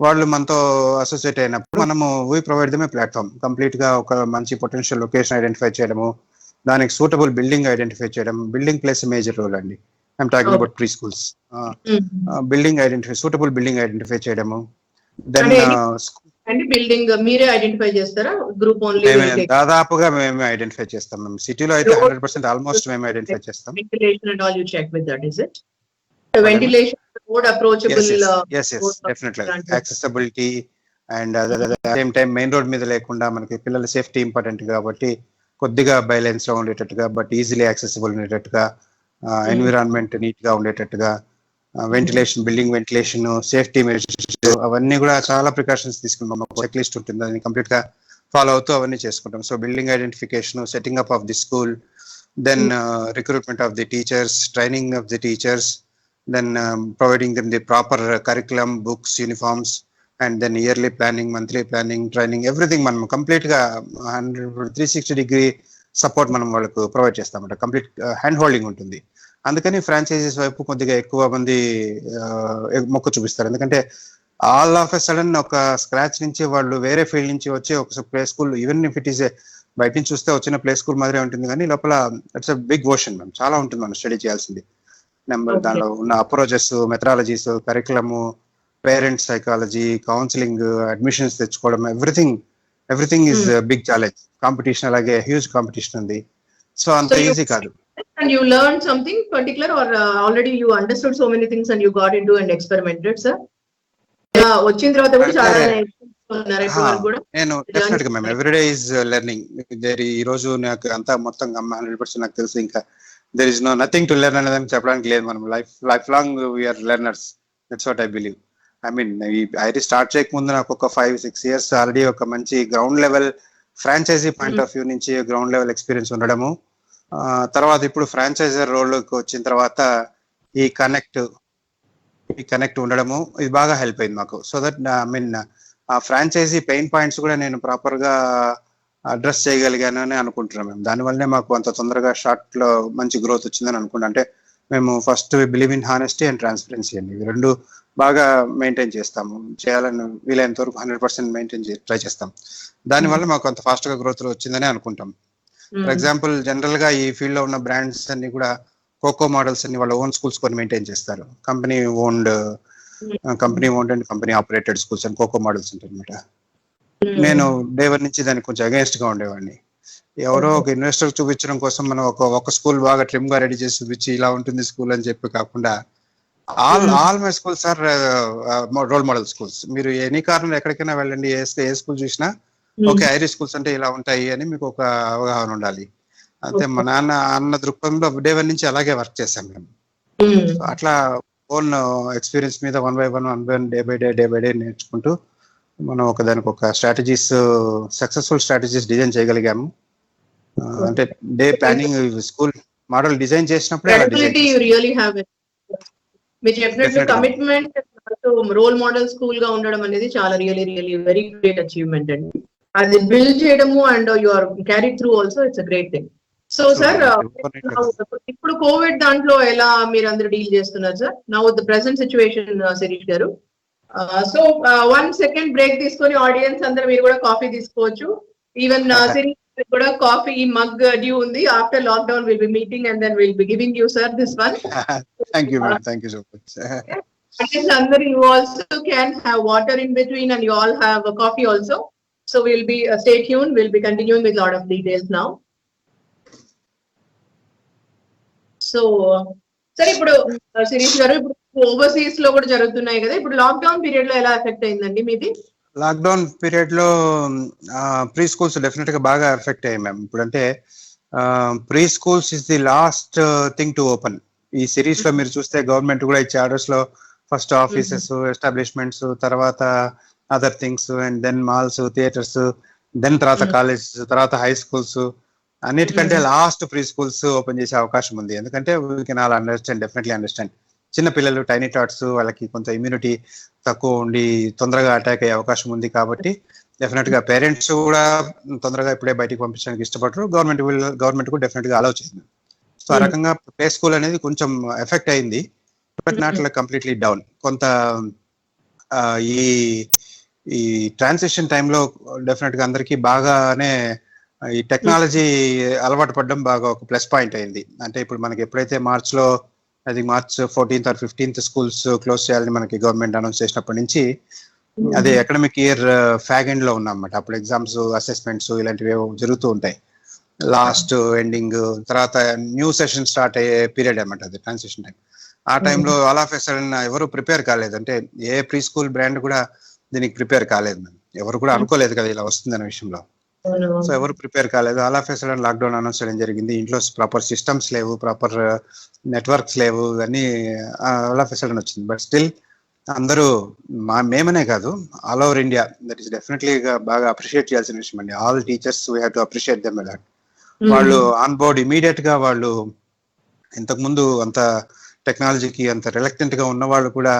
Speaker 2: వాళ్ళు మనతో అసోసియేట్ అయినప్పుడు మనము we provide them a platform. Complete గా ఒక మంచి పొటెన్షియల్ లొకేషన్ ఐడెంటిఫై చేయడము, దానికి సూటబుల్ బిల్డింగ్ ఐడెంటిఫై చేయడం. బిల్డింగ్ ప్లేస్ మేజర్ రోల్ అండి. I'm talking about pre schools. Building identify, suitable building identify చేయడము. దెన్
Speaker 1: బిల్డింగ్ మీరే ఐడెంటిఫై చేస్తారా? Group only?
Speaker 2: దాదాపుగా మేమే ఐడెంటిఫై చేస్తాం. మేము సిటీలో అయితే 100% ఆల్మోస్ట్ మేము ఐడెంటిఫై చేస్తాం.
Speaker 1: Ventilation and all you check with that, is it? Ventilation, road approachable,
Speaker 2: yes definitely accessibility and at the same time main road మీద లేకుండా, మనకి పిల్లల సేఫ్టీ ఇంపార్టెంట్ కాబట్టి కొద్దిగా బైలెన్స్ లో ఉండేటట్టుగా, బట్ ఈజీలీ యాక్సెసిబుల్ ఉండేటట్టుగా, ఎన్విరాన్మెంట్ నీట్ గా ఉండేటట్టుగా, ventilation, building ventilation, safety measures, అవన్నీ కూడా చాలా ప్రికాషన్స్ తీసుకుంటాం. చెక్ లిస్ట్ ఉంటుంది, దాన్ని కంప్లీట్ గా ఫాలో అవుతూ అవన్నీ చేసుకుంటాం. So building identification, setting up of the school, then recruitment of the teachers, training of the teachers, then providing them the proper curriculum, books, uniforms, and then yearly planning, monthly planning, training, everything మనం complete గా 360 degree support మనం వాళ్ళకు provide చేస్తామంట. Complete hand holding ఉంటుంది. అందుకని franchises వైపు కొద్దిగా ఎక్కువ మంది మొక్కు చూపిస్తారు. ఎందుకంటే ఆల్ ఆఫ్ ఎ సడన్ ఒక స్క్రాచ్ నుంచి వాళ్ళు వేరే ఫీల్డ్ నుంచి వచ్చి ఒక play school, even if it is బయట నుంచి చూస్తే వచ్చిన ప్లే స్కూల్ మాదిరే ఉంటుంది, కానీ లోపల ఇట్స్ అ బిగ్ ఓషన్. మనం చాలా ఉంటుంది మనం స్టడీ చేయాల్సింది. దానిలో ఉన్న approaches, methodologies, curriculum, parents psychology, counselling, admissions తెచ్చుకోవడం, everything is big challenge. Competition అలాగే హ్యూజ్ కాంపిటీషన్ ఉంది. సో అంత ఈజీ కాదు.
Speaker 1: And you learned something particular, or already you understood so many things and you got into and experimented, sir? వచ్చిన తర్వాత కూడా చాలా నేను
Speaker 2: డెఫినెట్ గా మేము ఎవ్రీడే ఈజ్ లెర్నింగ్. ఈ రోజు నాకు అంతా మొత్తం 100% నాకు తెలుసు. ఇంకా there is nothing to learn అనేది చెప్పడానికి లేదు. మనం life long we're learners. That's what I believe. I mean ఈ ఐరీ స్టార్ట్ చేయకముందు నాకు ఒక 5-6 years ఆల్రెడీ ఒక మంచి ground level franchise point of view నుంచి గ్రౌండ్ లెవెల్ ఎక్స్పీరియన్స్ ఉండడము, తర్వాత ఇప్పుడు ఫ్రాంచైజర్ రోల్కి వచ్చిన తర్వాత ఈ కనెక్ట్ ఉండడము, ఇది బాగా హెల్ప్ అయింది మాకు. సో దట్ ఐ మీన్ ఆ ఫ్రాంచైజీ పెయిన్ పాయింట్స్ కూడా నేను ప్రాపర్ గా అడ్రస్ చేయగలిగాను అని అనుకుంటున్నాం. మేము దానివల్లనే మాకు అంత తొందరగా షార్ట్ లో మంచి గ్రోత్ వచ్చిందని అనుకుంటా. అంటే మేము first believe in honesty and transparency అండి. ఇవి రెండు బాగా మెయింటైన్ చేస్తాము. చేయాలని వీలైనంత వరకు 100% మెయింటైన్ ట్రై చేస్తాం. దానివల్ల మాకు అంత ఫాస్ట్ గా గ్రోత్ వచ్చిందని అనుకుంటాం. ఫర్ ఎగ్జాంపుల్ జనరల్ గా ఈ ఫీల్డ్ లో ఉన్న బ్రాండ్స్ అన్ని కూడా కోకో మోడల్స్ అన్ని వాళ్ళ ఓన్ స్కూల్స్ కొన్ని మెయింటైన్ చేస్తారు. Company owned and company operated schools అని కోకో మోడల్స్ ఉంటాయి అనమాట. నేను డే 1 నుంచి దానికి కొంచెం అగేన్స్ట్ గా ఉండేవాడిని. ఎవరో ఒక ఇన్వెస్టర్ చూపించడం కోసం మనం ఒక స్కూల్ బాగా ట్రిమ్ గా రెడీ చేసి చూపించి ఇలా ఉంటుంది స్కూల్ అని చెప్పి కాకుండా, all my schools are role model schools. మీరు ఎనీ కారణం ఎక్కడికైనా వెళ్ళండి, ఏ స్కూల్ చూసినా ఓకే ఐరీ స్కూల్స్ అంటే ఇలా ఉంటాయి అని మీకు ఒక అవగాహన ఉండాలి. అంతే మా నాన్న అన్న దృక్పథంలో డే 1 నుంచి అలాగే వర్క్ చేశాం మేము. అట్లా ఓన్ ఎక్స్పీరియన్స్ మీద 1 by 1 డే బై డే నేర్చుకుంటూ మనం దానికి ఒక స్ట్రాటజీస్, సక్సెస్ఫుల్ స్ట్రాటజీస్ డిజైన్ చేయగలిగాము. అంటే day planning, school model design చేసినప్పుడు
Speaker 1: మీరు చెప్పినట్లు కమిట్మెంట్, రోల్ మోడల్ స్కూల్ గా ఉండడం అనేది చాలా రియలీ వెరీ గ్రేట్ అచీవ్మెంట్ అండి. అది బిల్డ్ చేయడము and you are carry through also, it's a great thing. So sir, ఇప్పుడు కోవిడ్ దాంట్లో ఎలా మీరు అందరూ డీల్ చేస్తున్నారు sir? Now the present situation, Shirish గారు. సో 1 second బ్రేక్ తీసుకొని ఆడియన్స్ అందరూ మీరు కూడా కాఫీ తీసుకోవచ్చు. ఈవెన్ శిరీష్ కూడా కాఫీ మగ్ డ్యూ ఉంది. After lockdown will be meeting and then will be giving you sir this one.
Speaker 2: Thank you ma'am, thank you so much.
Speaker 1: అందరూ you also can have water in between and you all have a coffee also. So we'll be stay tuned. We'll be continuing with a lot of details now. So sir, ఇప్పుడు శిరీష్ గారు, ఇప్పుడు overseas లో కూడా జరుగుతున్నాయి కదా, ఇప్పుడు lockdown period లో ఎలా ఎఫెక్ట్ అయిందండి మీది?
Speaker 2: లాక్డౌన్ పీరియడ్ లో ప్రీ స్కూల్స్ డెఫినెట్ గా బాగా ఎఫెక్ట్ అయ్యాయి మ్యామ్. ఇప్పుడు అంటే pre schools is the last thing to open. ఈ సిరీస్ లో మీరు చూస్తే గవర్నమెంట్ కూడా ఇచ్చే ఆర్డర్స్ లో ఫస్ట్ ఆఫీసెస్, ఎస్టాబ్లిష్మెంట్స్, తర్వాత other things, and then malls, theatres, then తర్వాత కాలేజెస్, తర్వాత హై స్కూల్స్, అన్నిటికంటే లాస్ట్ ప్రీ స్కూల్స్ ఓపెన్ చేసే అవకాశం ఉంది. ఎందుకంటే we can all understand, definitely understand చిన్న పిల్లలు టైనీ టాట్స్, వాళ్ళకి కొంత ఇమ్యూనిటీ తక్కువ ఉండి తొందరగా అటాక్ అయ్యే అవకాశం ఉంది కాబట్టి డెఫినెట్ గా పేరెంట్స్ కూడా తొందరగా ఇప్పుడే బయటికి పంపించడానికి ఇష్టపడరు. గవర్నమెంట్ కూడా డెఫినెట్ గా అలౌ చేసింది. సో ఆ రకంగా ప్లే స్కూల్ అనేది కొంచెం ఎఫెక్ట్ అయింది, but not like completely down. కొంత ఈ ఈ ట్రాన్సిషన్ టైంలో డెఫినెట్ గా అందరికీ బాగానే ఈ టెక్నాలజీ అలవాటు పడడం బాగా ఒక ప్లస్ పాయింట్ అయింది. అంటే ఇప్పుడు మనకి ఎప్పుడైతే March 14th or 15th schools close చేయాలని మనకి గవర్నమెంట్ అనౌన్స్ చేసినప్పటి నుంచి అదే అకాడమిక్ ఇయర్ ఫ్యాగ్ ఎండ్ లో ఉన్నామన్నమాట. అప్పుడు ఎగ్జామ్స్, అసెస్మెంట్స్ ఇలాంటివి జరుగుతూ ఉంటాయి. లాస్ట్ ఎండింగ్ తర్వాత న్యూ సెషన్ స్టార్ట్ అయ్యే పీరియడ్ అన్నమాట, అది ట్రాన్సిషన్ టైం. ఆ టైంలో ఆల్ ఆఫ్ ఎ సడన్ ఎవరు ప్రిపేర్ కాలేదు. అంటే ఏ ప్రీ స్కూల్ బ్రాండ్ కూడా దీనికి ప్రిపేర్ కాలేదు. మనం ఎవరు కూడా అనుకోలేదు కదా ఇలా వస్తుందనే విషయంలో. సో ఎవరు ప్రిపేర్ కాలేదు. All of a sudden lockdown announce చేయడం జరిగింది. ఇంట్లో ప్రాపర్ సిస్టమ్స్ లేవు, ప్రాపర్ నెట్వర్క్స్ లేవు, ఇవన్నీ ఆల్ ఆఫ్ ఎ సడన్ వచ్చింది. బట్ స్టిల్ అందరూ మేమనే కాదు, all over India that is definitely బాగా అప్రిషియేట్ చేయాల్సిన విషయం అండి. All teachers we have to appreciate them that. వాళ్ళు ఆన్ బోర్డ్ ఇమీడియట్ గా, వాళ్ళు ఇంతకు ముందు అంత టెక్నాలజీకి అంత రిలక్టెంట్ గా ఉన్న వాళ్ళు కూడా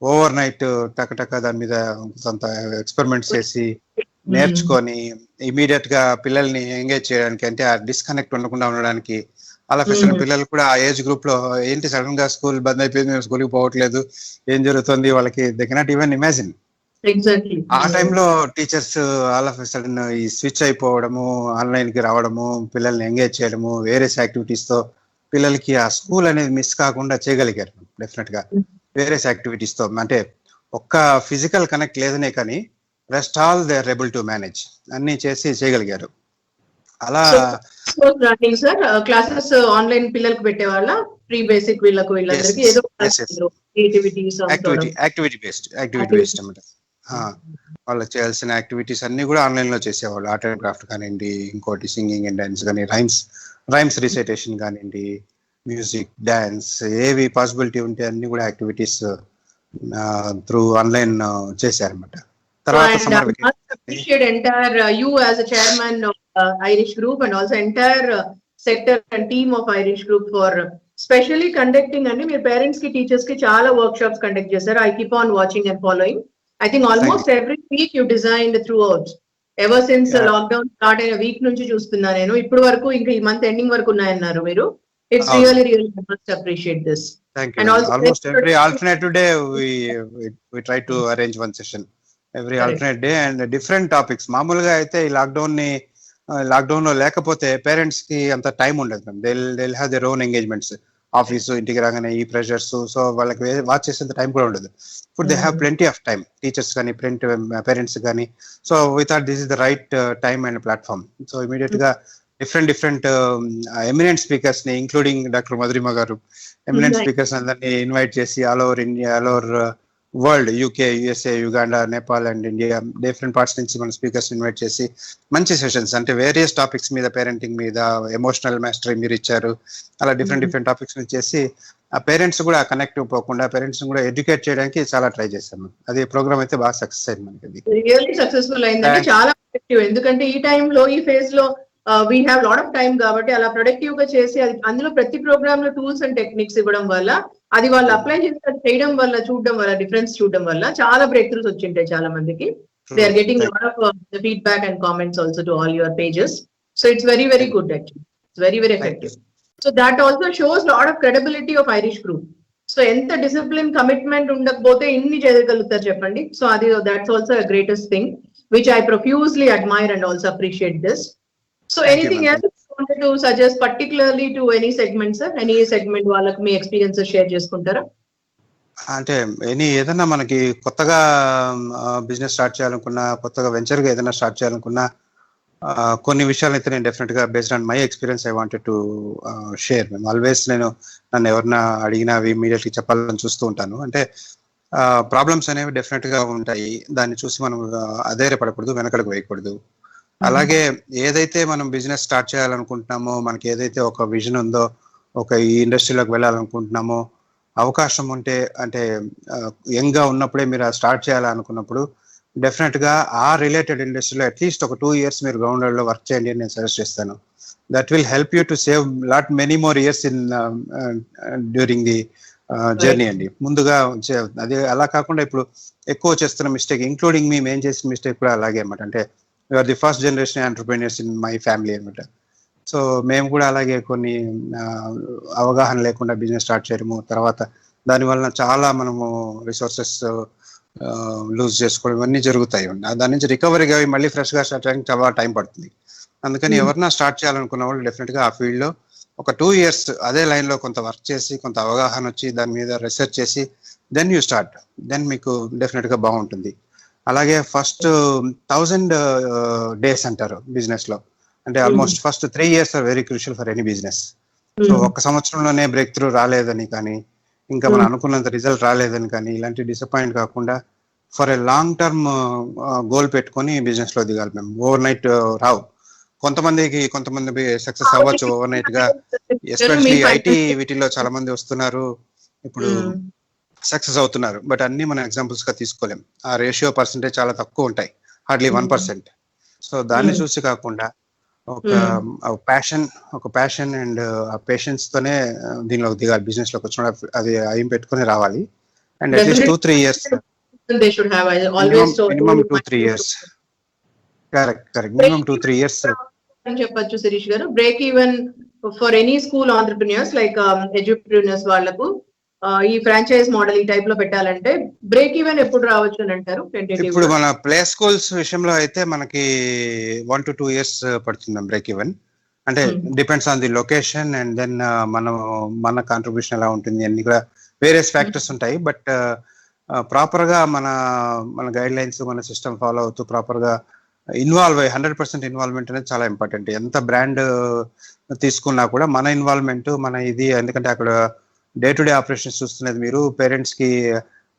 Speaker 2: ఓవర్ నైట్ టక దాని మీద కొంత ఎక్స్పెరిమెంట్స్ చేసి నేర్చుకొని ఇమీడియట్ గా పిల్లల్ని ఎంగేజ్ చేయడానికి, అంటే ఆ డిస్కనెక్ట్ ఉండకుండా ఉండడానికి అలా పిల్లలు కూడా ఆ ఏజ్ గ్రూప్ లో ఏంటి సడన్ గా స్కూల్ బంద్ అయిపోయింది, మేము స్కూల్కి పోవట్లేదు, ఏం జరుగుతుంది వాళ్ళకి, దే కెనాట్ ఈవెన్ ఇమాజిన్. ఆ టైంలో టీచర్స్ ఆల్ ఆఫ్ సడన్ ఈ స్విచ్ అయిపోవడము, ఆన్లైన్ కి రావడము, పిల్లల్ని ఎంగేజ్ చేయడము, వేరియస్ యాక్టివిటీస్ తో పిల్లలకి ఆ స్కూల్ అనేది మిస్ కాకుండా చేయగలిగారు. డెఫినెట్ గా వేరియస్ యాక్టివిటీస్ తో, అంటే ఒక్క ఫిజికల్ కనెక్ట్ లేదనే కానీ rest all they are able to manage, అన్ని చేసి చేయగలిగారు. అలా
Speaker 1: సార్ క్లాసెస్ ఆన్లైన్ పిల్లలకు పెట్టేవాళ్ళ, ప్రీ బేసిక్ వీళ్ళందరికీ ఏదో
Speaker 2: యాక్టివిటీ బేస్డ్ అన్నమాట. వాళ్ళకి చేయాల్సిన యాక్టివిటీస్ అన్ని కూడా ఆన్లైన్ లో చేసేవాళ్ళు. ఆర్ట్ అండ్ క్రాఫ్ట్ కానివ్వండి, ఇంకోటి సింగింగ్ అండ్ డాన్స్ కానీ, రైమ్స్ రిసైటేషన్ కానివ్వండి, మ్యూజిక్, డాన్స్, ఏవి పాసిబిలిటీ ఉంటే అన్ని కూడా యాక్టివిటీస్ త్రూ ఆన్లైన్ చేశారన్నమాట.
Speaker 1: appreciate entire you as a chairman of Irish Group and also entire sector and team of Irish Group for specially conducting and your parents ki teachers ki chala workshops conduct chesaru. I keep on watching and following. I think almost every week you designed throughout. Ever since lockdown start అయిన week నుంచి చూస్తున్నా నేను, ఇప్పుడు వరకు ఇంకా ఈ month ending వరకు ఉన్నాయన్నారు మీరు. It's really I must appreciate this.
Speaker 2: Thank you. And also almost every alternative day we try to arrange one session. Every alternate day and different topics. మామూలుగా అయితే ఈ లాక్డౌన్ లో లేకపోతే పేరెంట్స్ కి అంత టైం ఉండదు. they'll have their own engagements. Office, ఇంటికి రాగానే ఈ ప్రెషర్స్, సో వాళ్ళకి వాచ్ చేసేంత టైం కూడా ఉండదు. ఇప్పుడు they have plenty of time, teachers కానీ పేరెంట్స్ కానీ. So we thought this is the right time and platform. So immediate గా డిఫరెంట్ ఎమినెంట్ స్పీకర్స్ ని, ఇంక్లూడింగ్ డాక్టర్ మధురిమ గారు, ఎమినెంట్ స్పీకర్స్ అందరినీ ఇన్వైట్ చేసి all over India, all over world, UK, USA, Uganda, Nepal and India, different parts నుంచి మన speakers invite చేసి మంచి sessions, అంటే వేరియస్ టాపిక్స్ మీద, పేరెంటింగ్ మీద, ఎమోషనల్ మాస్టరీ మీరు ఇచ్చారు, అలా డిఫరెంట్ టాపిక్స్ మీద చేసి ఆ పేరెంట్స్ కూడా కనెక్ట్ పోకుండా పేరెంట్స్ కూడా ఎడ్యుకేట్ చేయడానికి చాలా ట్రై చేశాము. అది ప్రోగ్రామ్ అయితే బాగా సక్సెస్ అయింది మనకి.
Speaker 1: రియల్లీ సక్సెస్ఫుల్ అయిందంటే చాలా ఎఫెక్టివ్. ఎందుకంటే ఈ టైంలో, ఈ ఫేజ్ లో we have lot of time కాబట్టి అలా ప్రొడక్టివ్ గా చేసి, అందులో ప్రతి ప్రోగ్రామ్ లో టూల్స్ అండ్ టెక్నిక్స్ ఇవ్వడం వల్ల, అది వాళ్ళు అప్లై చేసి చేయడం వల్ల, చూడడం వల్ల, డిఫరెన్స్ చూడడం వల్ల చాలా బ్రేక్ త్రూస్ వచ్చింటాయి చాలా మందికి. They are getting lot of feedback and comments also to all your pages. So it's very good actually. It's very effective. So that also shows lot of credibility of Irish group. So ఎంత discipline, commitment ఉండకపోతే ఇన్ని చేయగలుగుతారు చెప్పండి. So అది that's also a greatest thing which I profusely admire and also appreciate this. So anything else you wanted to suggest particularly to any segment, sir? Any segment వాళ్ళకి మీ experiences share చేసుకుంటారా?
Speaker 2: అంటే ఏదైనా మనకి కొత్తగా బిజినెస్ స్టార్ట్ చేయాలనుకున్నా, కొత్తగా venture గా ఏదైనా స్టార్ట్ చేయాలనుకున్నా, కొన్ని విషయాలు అయితే నేను డెఫినెట్ గా based on my experience I wanted to share. Always నన్ను ఎవరన్నా అడిగినా అవి ఇమీడియట్లీ చెప్పాలని చూస్తూ ఉంటాను. అంటే ప్రాబ్లమ్స్ అనేవి డెఫినెట్ గా ఉంటాయి, దాన్ని చూసి మనం అధైర్యపడకూడదు, వెనకడుగు వేయకూడదు. అలాగే ఏదైతే మనం బిజినెస్ స్టార్ట్ చేయాలనుకుంటున్నామో, మనకి ఏదైతే ఒక విజన్ ఉందో, ఒక ఈ ఇండస్ట్రీలోకి వెళ్ళాలనుకుంటున్నామో, అవకాశం ఉంటే, అంటే యంగ్ గా ఉన్నప్పుడే మీరు స్టార్ట్ చేయాలనుకున్నప్పుడు డెఫినెట్ గా ఆ రిలేటెడ్ ఇండస్ట్రీలో అట్లీస్ట్ ఒక 2 years మీరు గ్రౌండ్ లో వర్క్ చేయండి అని నేను సజెస్ట్ చేస్తాను. That will help you to save many more years in during the journey అండి. ముందుగా అది అలా కాకుండా ఇప్పుడు ఎక్కువ చేస్తున్న మిస్టేక్, ఇంక్లూడింగ్ మేము చేసిన మిస్టేక్ కూడా అలాగే అనమాట. అంటే you're the first generation entrepreneurs in my family అనమాట. సో మేము కూడా అలాగే కొన్ని అవగాహన లేకుండా బిజినెస్ స్టార్ట్ చేయడము, తర్వాత దానివల్ల చాలా మనము రిసోర్సెస్ లూజ్ చేసుకోవడం ఇవన్నీ జరుగుతాయి. దాని నుంచి రికవరీగా మళ్ళీ ఫ్రెష్గా స్టార్ట్ చేయడానికి చాలా టైం పడుతుంది. అందుకని ఎవరన్నా స్టార్ట్ చేయాలనుకున్న వాళ్ళు డెఫినెట్గా ఆ ఫీల్డ్లో ఒక 2 years అదే లైన్లో కొంత వర్క్ చేసి, కొంత అవగాహన వచ్చి, దాని మీద రీసెర్చ్ చేసి దెన్ యూ స్టార్ట్. దెన్ మీకు డెఫినెట్గా బాగుంటుంది. అలాగే ఫస్ట్ 1000 days అంటారు బిజినెస్లో. అంటే almost first 3 years are very crucial for any business. So ఒక్క సంవత్సరంలోనే బ్రేక్ త్రూ రాలేదని కానీ, ఇంకా మనం అనుకున్నంత రిజల్ట్ రాలేదని కానీ, ఇలాంటి డిసప్పాయింట్ కాకుండా for a long term goal పెట్టుకొని బిజినెస్ లో దిగాలి. మేము ఓవర్ నైట్ రావు. కొంతమంది సక్సెస్ అవ్వచ్చు ఓవర్ నైట్ గా, ఎస్పెషల్లీ ఐటీ వీటిలో చాలా మంది వస్తున్నారు ఇప్పుడు సక్సెస్ అవుతున్నారు. బట్ అన్ని మనం ఎగ్జాంపుల్స్ గా తీసుకోలేం. ఆ రేషియో పర్సెంటేజ్ చాలా తక్కువ ఉంటాయి, హార్డ్లీ 1%. సో దాన్ని చూసి కాకుండా ఒక ప్యాషన్ అండ్ ఆ పేషెన్స్ తోనే దీనిలోకి దిగాలి. బిజినెస్ లోకి వచ్చిన అది ఏం పెట్టుకుని రావాలి. And at least 2-3 years,
Speaker 1: they should have always
Speaker 2: minimum 2-3 years. Correct minimum 2-3 years
Speaker 1: అని చెప్పొచ్చు శిరీష్ గారు. Break even for any school entrepreneurs like edupreneurs వాళ్ళకు ఈ ఫ్రాంచైజ్ మోడల్ ఈ టైప్ లో పెట్టాలంటే బ్రేక్ ఈవెన్ ఎప్పుడు రావచ్చు అని అంటారు?
Speaker 2: ఇప్పుడు మన ప్లే స్కూల్స్ విషయంలో అయితే మనకి 1 to 2 years పడుతుంది బ్రేక్ ఈవెన్. అంటే depends on the location and then మన కాంట్రిబ్యూషన్ ఎలా ఉంటుంది అన్ని కూడా వేరియస్ ఫ్యాక్టర్స్ ఉంటాయి. బట్ ప్రాపర్ గా మన గైడ్ లైన్స్, మన సిస్టమ్ ఫాలో అవుతూ ప్రాపర్ గా ఇన్వాల్వ్ అయ్యి 100% ఇన్వాల్వ్మెంట్ అనేది చాలా ఇంపార్టెంట్. ఎంత బ్రాండ్ తీసుకున్నా కూడా మన ఇన్వాల్వ్మెంట్ మన ఇది, ఎందుకంటే అక్కడ డే టు డే ఆపరేషన్స్ చూస్తున్నది మీరు, పేరెంట్స్ కి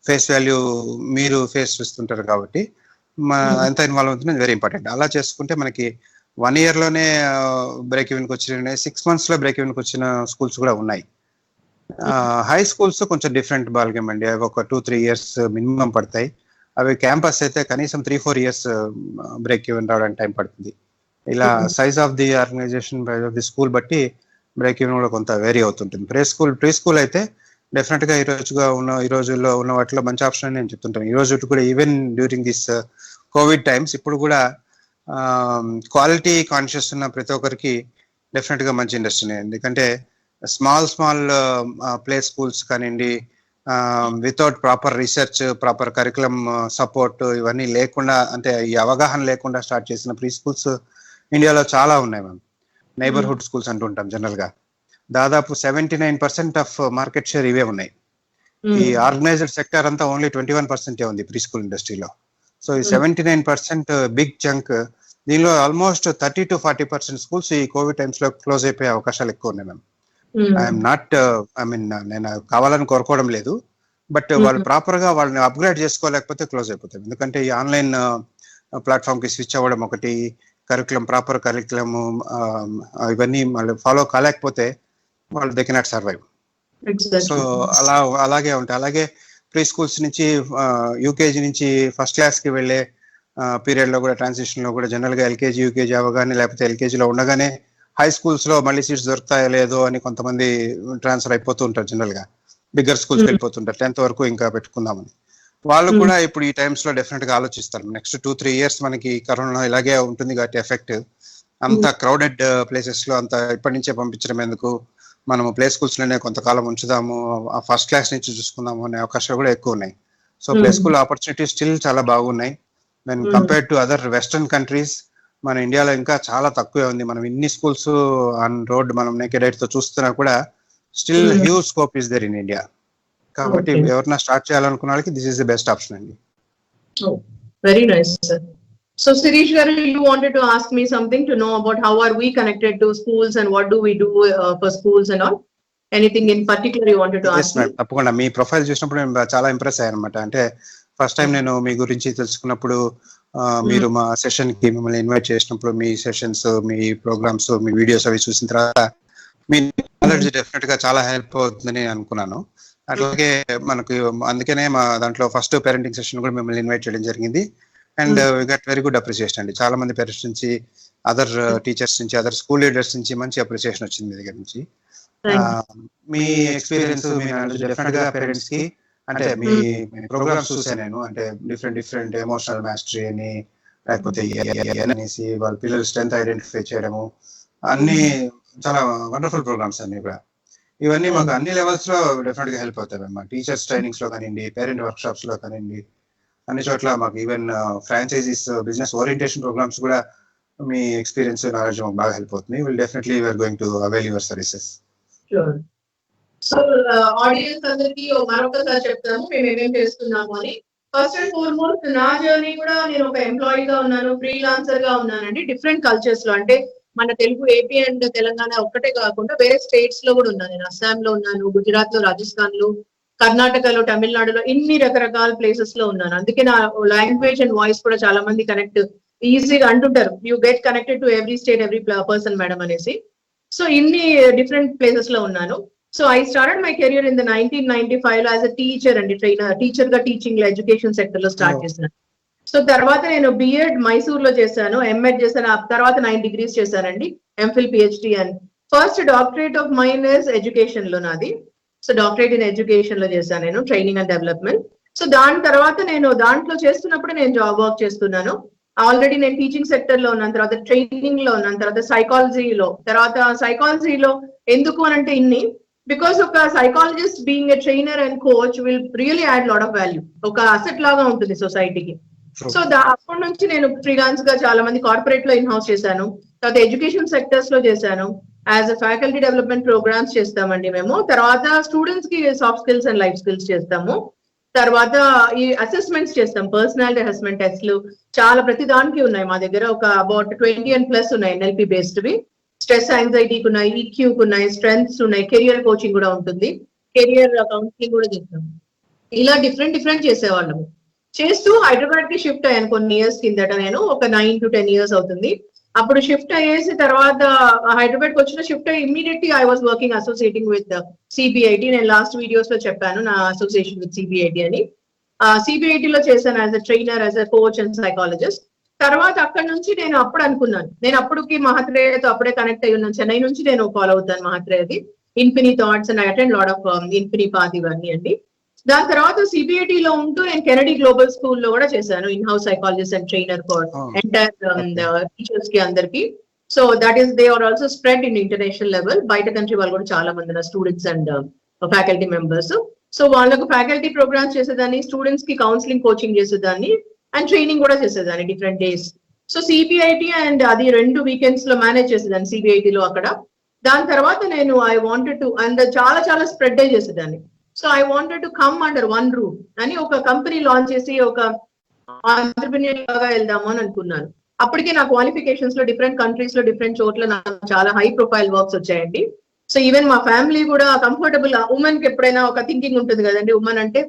Speaker 2: ఫేస్ వాల్యూ మీరు ఫేస్ చేస్తుంటారు కాబట్టి ఎంత ఇన్వాల్వ్ అవుతుంది వెరీ ఇంపార్టెంట్. అలా చేసుకుంటే మనకి 1 year లోనే బ్రేక్ ఈవెన్కి వచ్చిన, 6 months లో బ్రేక్ ఈవెన్కి వచ్చిన స్కూల్స్ కూడా ఉన్నాయి. హై స్కూల్స్ కొంచెం డిఫరెంట్ బాల్ గేమ్ అండి. అవి ఒక 2-3 years మినిమం పడతాయి. అవి క్యాంపస్ అయితే కనీసం 3-4 years బ్రేక్ ఈవెన్ రావడానికి టైం పడుతుంది. ఇలా size of the organisation, size of the school బట్టి బ్రేక్ ఈవెన్ కూడా కొంత వేరీ అవుతుంటుంది. ప్రీ స్కూల్ అయితే డెఫినెట్ గా ఈ రోజుల్లో ఉన్న వాటిలో మంచి ఆప్షన్ అని నేను చెప్తుంటాను. ఈ రోజు కూడా even during this Covid times ఇప్పుడు కూడా క్వాలిటీ కాన్షియస్ ఉన్న ప్రతి ఒక్కరికి డెఫినెట్ గా మంచి ఇండస్ట్రీ. ఎందుకంటే స్మాల్ ప్లే స్కూల్స్ కానివ్వండి, without proper research, proper curriculum support ఇవన్నీ లేకుండా, అంటే ఈ అవగాహన లేకుండా స్టార్ట్ చేసిన ప్రీ స్కూల్స్ ఇండియాలో చాలా ఉన్నాయి. మనం నైబర్హుడ్ స్కూల్స్ అంటుంటాం జనరల్ గా. దాదాపు 79% ఆఫ్ మార్కెట్ షేర్ ఇవే ఉన్నాయి. ఈ ఆర్గనైజ్డ్ సెక్టర్ అంతా ఓన్లీ 21% ఉంది ప్రీ స్కూల్ ఇండస్ట్రీలో. సో ఈ 79% బిగ్ చంక్. దీనిలో ఆల్మోస్ట్ 30 to 40% స్కూల్స్ ఈ కోవిడ్ టైమ్స్ లో క్లోజ్ అయిపోయే అవకాశాలు ఎక్కువ ఉన్నాయి. మ్యామ్ నేను కావాలని కోరుకోవడం లేదు, బట్ వాళ్ళు ప్రాపర్ గా వాళ్ళని అప్గ్రేడ్ చేసుకోలేకపోతే క్లోజ్ అయిపోతాయి. ఎందుకంటే ఈ ఆన్లైన్ ప్లాట్ఫామ్ కి స్విచ్ అవ్వడం ఒకటి, ప్రాపర్ కరికులం ఇవన్నీ వాళ్ళు ఫాలో కాలేకపోతే వాళ్ళు దే కెనాట్ సర్వైవ్. సో అలాగే ఉంటాయి. అలాగే ప్రీ స్కూల్స్ నుంచి యూకేజీ నుంచి ఫస్ట్ క్లాస్ కి వెళ్ళే పీరియడ్ లో కూడా, ట్రాన్సిషన్ లో కూడా జనరల్ గా ఎల్కేజీ యూకేజీ అవగానే, లేకపోతే ఎల్కేజీలో ఉండగానే హై స్కూల్స్ లో మళ్ళీ సీట్స్ దొరుకుతాయో లేదో అని కొంతమంది ట్రాన్స్ఫర్ అయిపోతూ ఉంటారు. జనరల్ గా బిగ్గర్ స్కూల్స్ వెళ్ళిపోతుంటారు, 10th వరకు ఇంకా పెట్టుకుందామని. వాళ్ళు కూడా ఇప్పుడు ఈ టైమ్స్ లో డెఫినెట్ గా ఆలోచిస్తారు. నెక్స్ట్ 2-3 years మనకి కరోనా ఇలాగే ఉంటుంది కాబట్టి ఎఫెక్ట్, అంత క్రౌడెడ్ ప్లేసెస్ లో అంత ఇప్పటి నుంచే పంపించడం ఎందుకు, మనము ప్లే స్కూల్స్ లోనే కొంతకాలం ఉంచుదాము, ఆ ఫస్ట్ క్లాస్ నుంచి చూసుకుందాము అనే అవకాశాలు కూడా ఎక్కువ ఉన్నాయి. So play school opportunities still చాలా బాగున్నాయి. When compare to other western countries, మన ఇండియాలో ఇంకా చాలా తక్కువే ఉంది. మనం ఇన్ని స్కూల్స్ ఆన్ రోడ్ మనం నేకెడ్ ఐ తో చూస్తున్నా కూడా still huge scope is there in India. కాబట్టి ఎవరైనా స్టార్ట్ చేయాలనుకున్న వాళ్ళకి this is the best option అండి.
Speaker 1: Very nice sir. So Sirish garu, you wanted to ask me something to know about how are we connected to schools and what do we do for schools and all? Anything in particular you wanted to ask me?
Speaker 2: తప్పకుండా. మీ profile చూసినప్పుడు నేను చాలా impress అయ్యాను అనమాట. అంటే first time నేను మీ గురించి తెలుసుకున్నప్పుడు, మీరు మా సెషన్ కి మిమ్మల్ని ఇన్వైట్ చేసినప్పుడు, మీ సెషన్స్, మీ ప్రోగ్రామ్స్, మీ వీడియోస్ అవి చూసిన తర్వాత మీ నాలెడ్జ్ డెఫినెట్ గా చాలా హెల్ప్ అవుతుందని అనుకున్నాను. అట్లాగే మనకు అందుకనే మా దాంట్లో ఫస్ట్ పేరెంటింగ్ సెషన్ కూడా మిమ్మల్ని ఇన్వైట్ చేయడం జరిగింది. And we got very good appreciation అండి. చాలా మంది పేరెంట్స్ నుంచి, అదర్ టీచర్స్ నుంచి, అదర్ స్కూల్ లీడర్స్ నుంచి మంచి అప్రిసియేషన్ వచ్చింది మీ దగ్గర నుంచి. మీ ఎక్స్పీరియన్స్ మీ నాలెడ్జ్ డెఫినెట్ గా పేరెంట్స్ కి అంటే మీ ప్రోగ్రామ్స్ చూసాను నేను, అంటే డిఫరెంట్ ఎమోషనల్ మాస్టరీ అని, లేకపోతే అనేసి వాళ్ళ పిల్లల స్ట్రెంత్ ఐడెంటిఫై చేయడము, అన్ని చాలా వండర్ఫుల్ ప్రోగ్రామ్స్ అన్ని కూడా. ఇవన్నీ మాకు అన్ని లెవెల్స్ లో డెఫినెట్ గా హెల్ప్ అవుతాయి అన్నమాట. టీచర్స్ ట్రైనింగ్స్ లో కానివ్వండి, పేరెంట్ వర్క్ షాప్స్ లో కానివ్వండి, అన్ని చోట్ల మాకు even franchises business orientation programmes కూడా మీ ఎక్స్పీరియన్స్ నాలెడ్జ్ మాకు బాగా హెల్ప్ అవుతుంది. Will definitely we're going to avail your services.
Speaker 1: So audience అందరికి మరొకసారి చెప్తాను మేము ఏమేమి చేస్తున్నాము అని. ఫస్ట్ అండ్ ఫార్మోస్ట్ నా జర్నీ కూడా నేను ఒక ఎంప్లాయీ గా ఉన్నాను, ఫ్రీలాన్సర్ గా ఉన్నానండి. డిఫరెంట్ కల్చర్స్ లో, అంటే మన తెలుగు ఏపీ అండ్ తెలంగాణ ఒక్కటే కాకుండా వేరే స్టేట్స్ లో కూడా ఉన్నాను. నేను అస్సాం లో ఉన్నాను, గుజరాత్ లో, రాజస్థాన్ లో, కర్ణాటకలో, తమిళనాడులో, ఇన్ని రకరకాల ప్లేసెస్ లో ఉన్నాను. అందుకే నా లాంగ్వేజ్ అండ్ వాయిస్ కూడా చాలా మంది కనెక్ట్ ఈజీగా అంటుంటారు, you get connected to every state every person madam అనేసి. సో ఇన్ని డిఫరెంట్ ప్లేసెస్ లో ఉన్నాను. So I started my career in the 1995 లో యాజ్ అ టీచర్ అండి, టీచర్ గా టీచింగ్ ఎడ్యుకేషన్ సెక్టర్ లో స్టార్ట్ చేశాను. సో తర్వాత నేను బిఎడ్ మైసూర్ లో చేశాను, ఎంఎడ్ చేశాను, ఆ తర్వాత 9 degrees చేశానండి, MPhil PhD. And first doctorate of mine is education లో నాది. సో డాక్టరేట్ ఇన్ ఎడ్యుకేషన్ లో చేశాను నేను, ట్రైనింగ్ అండ్ డెవలప్మెంట్. సో దాని తర్వాత నేను దాంట్లో చేస్తున్నప్పుడు నేను జాబ్ వర్క్ చేస్తున్నాను. ఆల్రెడీ నేను టీచింగ్ సెక్టర్ లో ఉన్నాను, తర్వాత ట్రైనింగ్ లో ఉన్నాను, తర్వాత సైకాలజీలో ఎందుకు అని అంటే ఇన్ని, బికాస్ ఒక psychologist being a trainer and coach will really add lot of value, ఒక అసెట్ లాగా ఉంటుంది సొసైటీకి. సో అప్పటి నుంచి నేను ఫ్రీలాన్స్ గా చాలా మంది కార్పొరేట్ లో ఇన్ హౌస్ చేశాను, తర్వాత ఎడ్యుకేషన్ సెక్టర్స్ లో చేశాను. As a faculty development programmes చేస్తామండి మేము. తర్వాత స్టూడెంట్స్ కి soft skills and life skills చేస్తాము. తర్వాత ఈ అసెస్మెంట్స్ చేస్తాం, పర్సనాలిటీ అసెస్మెంట్ టెస్ట్లు చాలా ప్రతి దానికి ఉన్నాయి మా దగ్గర. ఒక అబౌట్ 20+ ఉన్నాయి ఎన్ఎల్పి బేస్డ్ వి. స్ట్రెస్ యాంగ్జైటీకి ఉన్నాయి, ఈక్యూకి ఉన్నాయి, స్ట్రెంగ్త్స్ ఉన్నాయి, కెరియర్ కోచింగ్ కూడా ఉంటుంది, కెరియర్ కౌన్సిలింగ్ కూడా చేస్తాం. ఇలా డిఫరెంట్ చేసేవాళ్ళము. చేస్తూ హైదరాబాద్ కి షిఫ్ట్ అయ్యాను కొన్ని ఇయర్స్ కిందట. నేను ఒక 9 to 10 years అవుతుంది. అప్పుడు షిఫ్ట్ అయ్యేసి తర్వాత హైదరాబాద్ కి వచ్చిన షిఫ్ట్ అయ్యి immediately I was working associating with CBIT. నేను లాస్ట్ వీడియోస్ లో చెప్పాను నా అసోసియేషన్ విత్ సిబిఐటి అని. సిబిఐటి లో చేశాను as a trainer, as a coach and psychologist. తర్వాత అక్కడ నుంచి నేను అప్పుడు అనుకున్నాను, నేను అప్పుడుకి మహాత్రేయతో అప్పుడే కనెక్ట్ అయ్యి ఉన్నాను. చెన్నై నుంచి నేను ఫాలో అవుతాను మహాత్రేయది, Infinithoughts and I attend lot of Infinipath ఇవన్నీ అండి. దాని తర్వాత సిబిఐటి లో ఉంటూ నేను కెనడీ గ్లోబల్ స్కూల్ లో కూడా చేశాను, in house psychologist and trainer for entire teachers కి అందరికి. So that is they are also spread in international level. బయట కంట్రీ వాళ్ళు కూడా చాలా మంది నా students and faculty members. So వాళ్ళకు ఫ్యాకల్టీ ప్రోగ్రామ్స్ చేసేదాన్ని, స్టూడెంట్స్ కి కౌన్సిలింగ్ కోచింగ్ చేసేదాన్ని, అండ్ ట్రైనింగ్ కూడా చేసేదాన్ని different days. So CBIT and అది 2 weekends లో మేనేజ్ చేసేదాన్ని సిబిఐటి లో అక్కడ. దాని తర్వాత నేను ఐ వాంటెడ్ టు, అండ్ చాలా స్ప్రెడ్ అయి చేసేదాన్ని. So I wanted to come under one roof అని ఒక కంపెనీ లాంచ్ చేసి ఒక ఆంటర్‌ప్రెన్యూర్ లాగా వెళ్దాము అని అనుకున్నాను. అప్పటికే నా క్వాలిఫికేషన్స్ లో డిఫరెంట్ కంట్రీస్ లో డిఫరెంట్ చోట్ల నాకు చాలా హై ప్రొఫైల్ వర్క్స్ వచ్చాయండి. సో ఈవెన్ మా ఫ్యామిలీ కూడా కంఫర్టబుల్, ఉమెన్ కి ఎప్పుడైనా ఒక థింకింగ్ ఉంటుంది కదండి, ఉమెన్ అంటే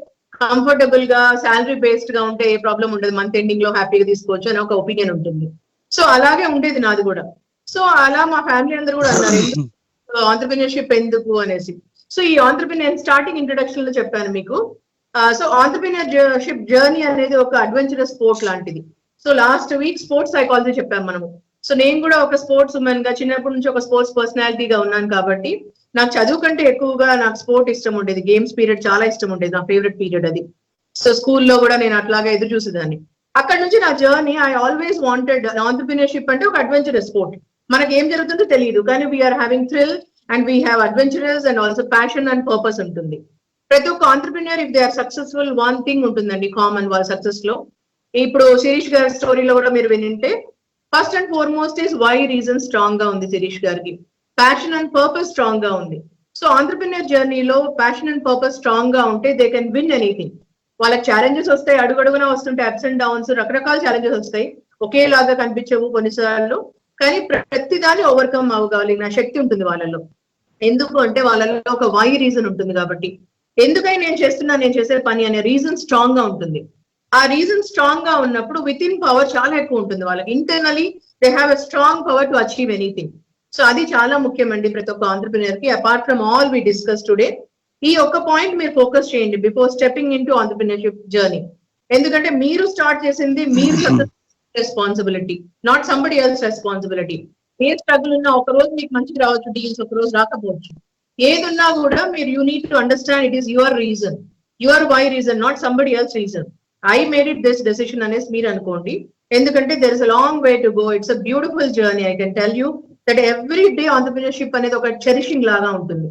Speaker 1: కంఫర్టబుల్ గా శాలరీ బేస్డ్ గా ఉంటే ఏ ప్రాబ్లం ఉండదు, మంత్ ఎండింగ్ లో హ్యాపీగా తీసుకోవచ్చు అని ఒక ఒపీనియన్ ఉంటుంది. సో అలాగే ఉండేది నాది కూడా. సో అలా మా ఫ్యామిలీ అందరూ కూడా అన్నారు ఆంటర్‌ప్రెన్యూర్‌షిప్ ఎందుకు అనేసి. సో ఈ ఆంటర్‌ప్రెన్యూర్ స్టార్టింగ్ ఇంట్రొడక్షన్ లో చెప్పాను మీకు. సో ఆంటర్‌ప్రెన్యూర్‌షిప్ జర్నీ అనేది ఒక అడ్వెంచరస్ స్పోర్ట్ లాంటిది. So last week sports psychology చెప్పాము మనము. సో నేను కూడా ఒక స్పోర్ట్స్ ఉమెన్ గా చిన్నప్పటి నుంచి ఒక స్పోర్ట్స్ పర్సనాలిటీగా ఉన్నాను కాబట్టి నాకు చదువు కంటే ఎక్కువగా నాకు స్పోర్ట్ ఇష్టం ఉండేది, గేమ్స్ పీరియడ్ చాలా ఇష్టం ఉండేది, నా ఫేవరెట్ పీరియడ్ అది. సో స్కూల్లో కూడా నేను అట్లాగా ఎదురు చూసేదాన్ని. అక్కడ నుంచి నా journey I always wanted entrepreneurship అంటే ఒక అడ్వెంచరస్ స్పోర్ట్. మనకి ఏం జరుగుతుందో తెలియదు కానీ we are having thrill and we have adventurous and also passion and purpose ఉంటుంది. ప్రతి ఒక్క entrepreneur if they are successful one thing ఉంటుందండి కామన్ వాళ్ళ సక్సెస్ లో. ఇప్పుడు శిరీష్ గారి స్టోరీలో కూడా మీరు వినింటే first and foremost is why reason strong గా ఉంది శిరీష్ గారికి, ప్యాషన్ అండ్ పర్పస్ స్ట్రాంగ్ గా ఉంది. సో ఆంటర్‌ప్రెన్యూర్ జర్నీలో ప్యాషన్ అండ్ పర్పస్ స్ట్రాంగ్ గా ఉంటే దే కెన్ విన్ ఎనీథింగ్. వాళ్ళకి ఛాలెంజెస్ వస్తాయి, అడుగడుగునా వస్తుంటే అప్స్ అండ్ డౌన్స్, రకరకాల ఛాలెంజెస్ వస్తాయి, ఒకేలాగా కనిపించవు కొన్నిసార్లు, కానీ ప్రతి దాన్ని ఓవర్కమ్ అవ్వగలిగిన శక్తి ఉంటుంది వాళ్ళలో. ఎందుకు అంటే వాళ్ళలో ఒక వై రీజన్ ఉంటుంది కాబట్టి, ఎందుకై నేను చేసే పని అనే రీజన్ స్ట్రాంగ్ గా ఉంటుంది. ఆ రీజన్ స్ట్రాంగ్ గా ఉన్నప్పుడు విత్ ఇన్ పవర్ చాలా ఎక్కువ ఉంటుంది వాళ్ళకి. Internally they have a strong power to achieve anything. So అది చాలా ముఖ్యమండి ప్రతి ఒక్క ఆంటర్‌ప్రెన్యూర్ కి. Apart from all we discuss today, ఈ ఒక్క పాయింట్ మీరు ఫోకస్ చేయండి before stepping in to entrepreneurship journey. ఎందుకంటే మీరు స్టార్ట్ చేసింది మీరు responsibility, not somebody else responsibility. ఏ స్ట్రగుల్ ఉన్నా ఒక రోజు మీకు మంచిగా రావచ్చు డీల్స్, ఒక రోజు రాకపోవచ్చు. ఏదున్నా కూడా మీరు you need to understand it is your reason, your why reason, not somebody else reason. I made it this decision అనేసి మీరు అనుకోండి. ఎందుకంటే there is a long way to go. It's a beautiful journey. I can tell you that every day entrepreneurship అనేది ఒక cherishing లాగా ఉంటుంది.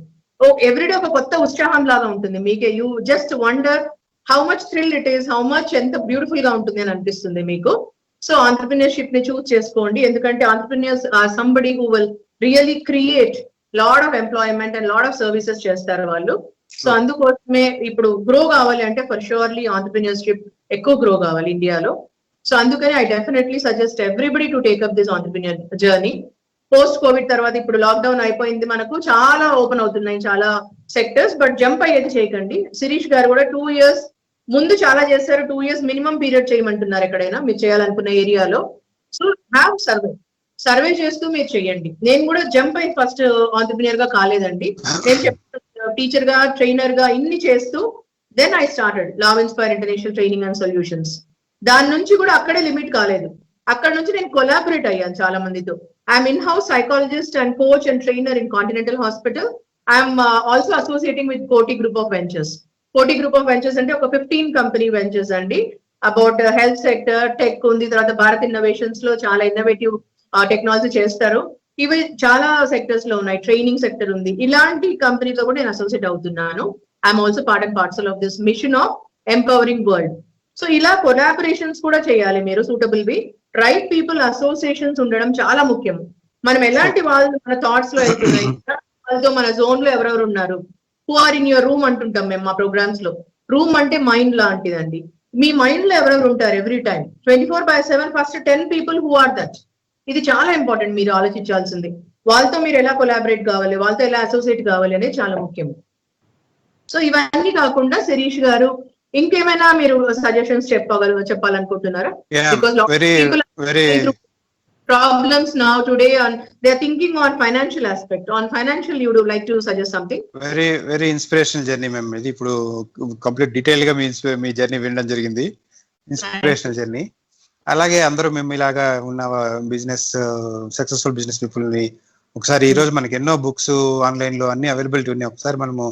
Speaker 1: Everyday ఒక కొత్త ఉత్సాహం లాగా ఉంటుంది. మీకే you just wonder how much thrill it is, how much ఎంత బ్యూటిఫుల్ గా ఉంటుంది అని అనిపిస్తుంది మీకు. సో ఆంటర్‌ప్రెన్యూర్‌షిప్ ని చూస్ చేసుకోండి. ఎందుకంటే entrepreneurs are somebody who will really create lot of employment and lot of services చేస్తారు వాళ్ళు. సో అందుకోసమే ఇప్పుడు గ్రో కావాలి అంటే ఫర్ షూర్లీ ఆంటర్‌ప్రెన్యూర్‌షిప్ ఎక్కువ గ్రో కావాలి ఇండియాలో. సో అందుకని I definitely suggest everybody to take up this entrepreneur journey. Post covid తర్వాత ఇప్పుడు లాక్డౌన్ అయిపోయింది, మనకు చాలా ఓపెన్ అవుతున్నాయి చాలా సెక్టర్స్, బట్ జంప్ అయ్యేది చేయకండి. శిరీష్ గారు కూడా 2 years ముందు చాలా చేశారు. 2 years మినిమం పీరియడ్ చేయమంటున్నారు ఎక్కడైనా మీరు చేయాలనుకున్న ఏరియాలో. సో హ్యావ్ సర్వే చేస్తూ మీరు చేయండి. నేను కూడా జంప్ అయి ఫస్ట్ ఆంటర్‌ప్రెన్యూర్ గా కాలేదండి. నేను చెప్పిన టీచర్ గా, ట్రైనర్ గా ఇన్ని చేస్తూ then I started love inspire international training and solutions. దాని నుంచి కూడా అక్కడే లిమిట్ కాలేదు. అక్కడ నుంచి నేను కొలాబరేట్ అయ్యాను చాలా మందితో. I'm in house psychologist and coach and trainer in continental hospital. I'm also associating with కోటి గ్రూప్ ఆఫ్ వెంచర్స్. కోటి గ్రూప్ ఆఫ్ వెంచర్స్ అంటే ఒక 15 కంపెనీ వెంచర్స్ అండి. అబౌట్ హెల్త్ సెక్టర్, టెక్ ఉంది, తర్వాత భారత్ ఇన్నోవేషన్స్ లో చాలా ఇన్నోవేటివ్ టెక్నాలజీ చేస్తారు. ఇవి చాలా సెక్టర్స్ లో ఉన్నాయి. ట్రైనింగ్ సెక్టర్ ఉంది. ఇలాంటి కంపెనీతో కూడా నేను అసోసియేట్ అవుతున్నాను. I'm also part and parcel of this machine of empowering world. So ఇలా కొలాబరేషన్స్ కూడా చేయాలి మీరు సూటబుల్ వి. రైట్ పీపుల్ అసోసియేషన్స్ ఉండడం చాలా ముఖ్యం. మనం ఎలాంటి వాళ్ళు మన థాట్స్ లో వెళ్తున్నాయి, వాళ్ళతో మన జోన్ లో ఎవరెవరు ఉన్నారు, who are in your room అంటుంటాం మేము మా ప్రోగ్రామ్స్ లో. రూమ్ అంటే మైండ్ లాంటిదండి. మీ మైండ్ లో ఎవరెవరు ఉంటారు every time 24/7, first 10 people who are that. ఇది చాలా ఇంపార్టెంట్ మీరు ఆలోచించాల్సింది. వాళ్ళతో మీరు ఎలా కొలాబరేట్ కావాలి, వాళ్ళతో ఎలా అసోసియేట్ కావాలి అనేది చాలా ముఖ్యం. సో ఇవన్నీ కాకుండా శిరీష్ గారు ఇంకేమైనా మీరు suggestions చెప్పాలనుకుంటున్నారా? Problems now today and they are thinking on financial aspect. On financial, you would like to suggest something?
Speaker 2: Very inspirational journey ma'am. ఇది ఇప్పుడు కంప్లీట్ డీటెయిల్ గా మీ జర్నీ వినడం జరిగింది. Inspirational journey. అలాగే అందరూ మేము ఇలాగా ఉన్న బిజినెస్ సక్సెస్ఫుల్ బిజినెస్ పీపుల్ ని ఒకసారి ఈ రోజు మనకి ఎన్నో బుక్స్ ఆన్లైన్ లో అన్ని అవైలబిలిటీ ఉన్నాయి. ఒకసారి మనము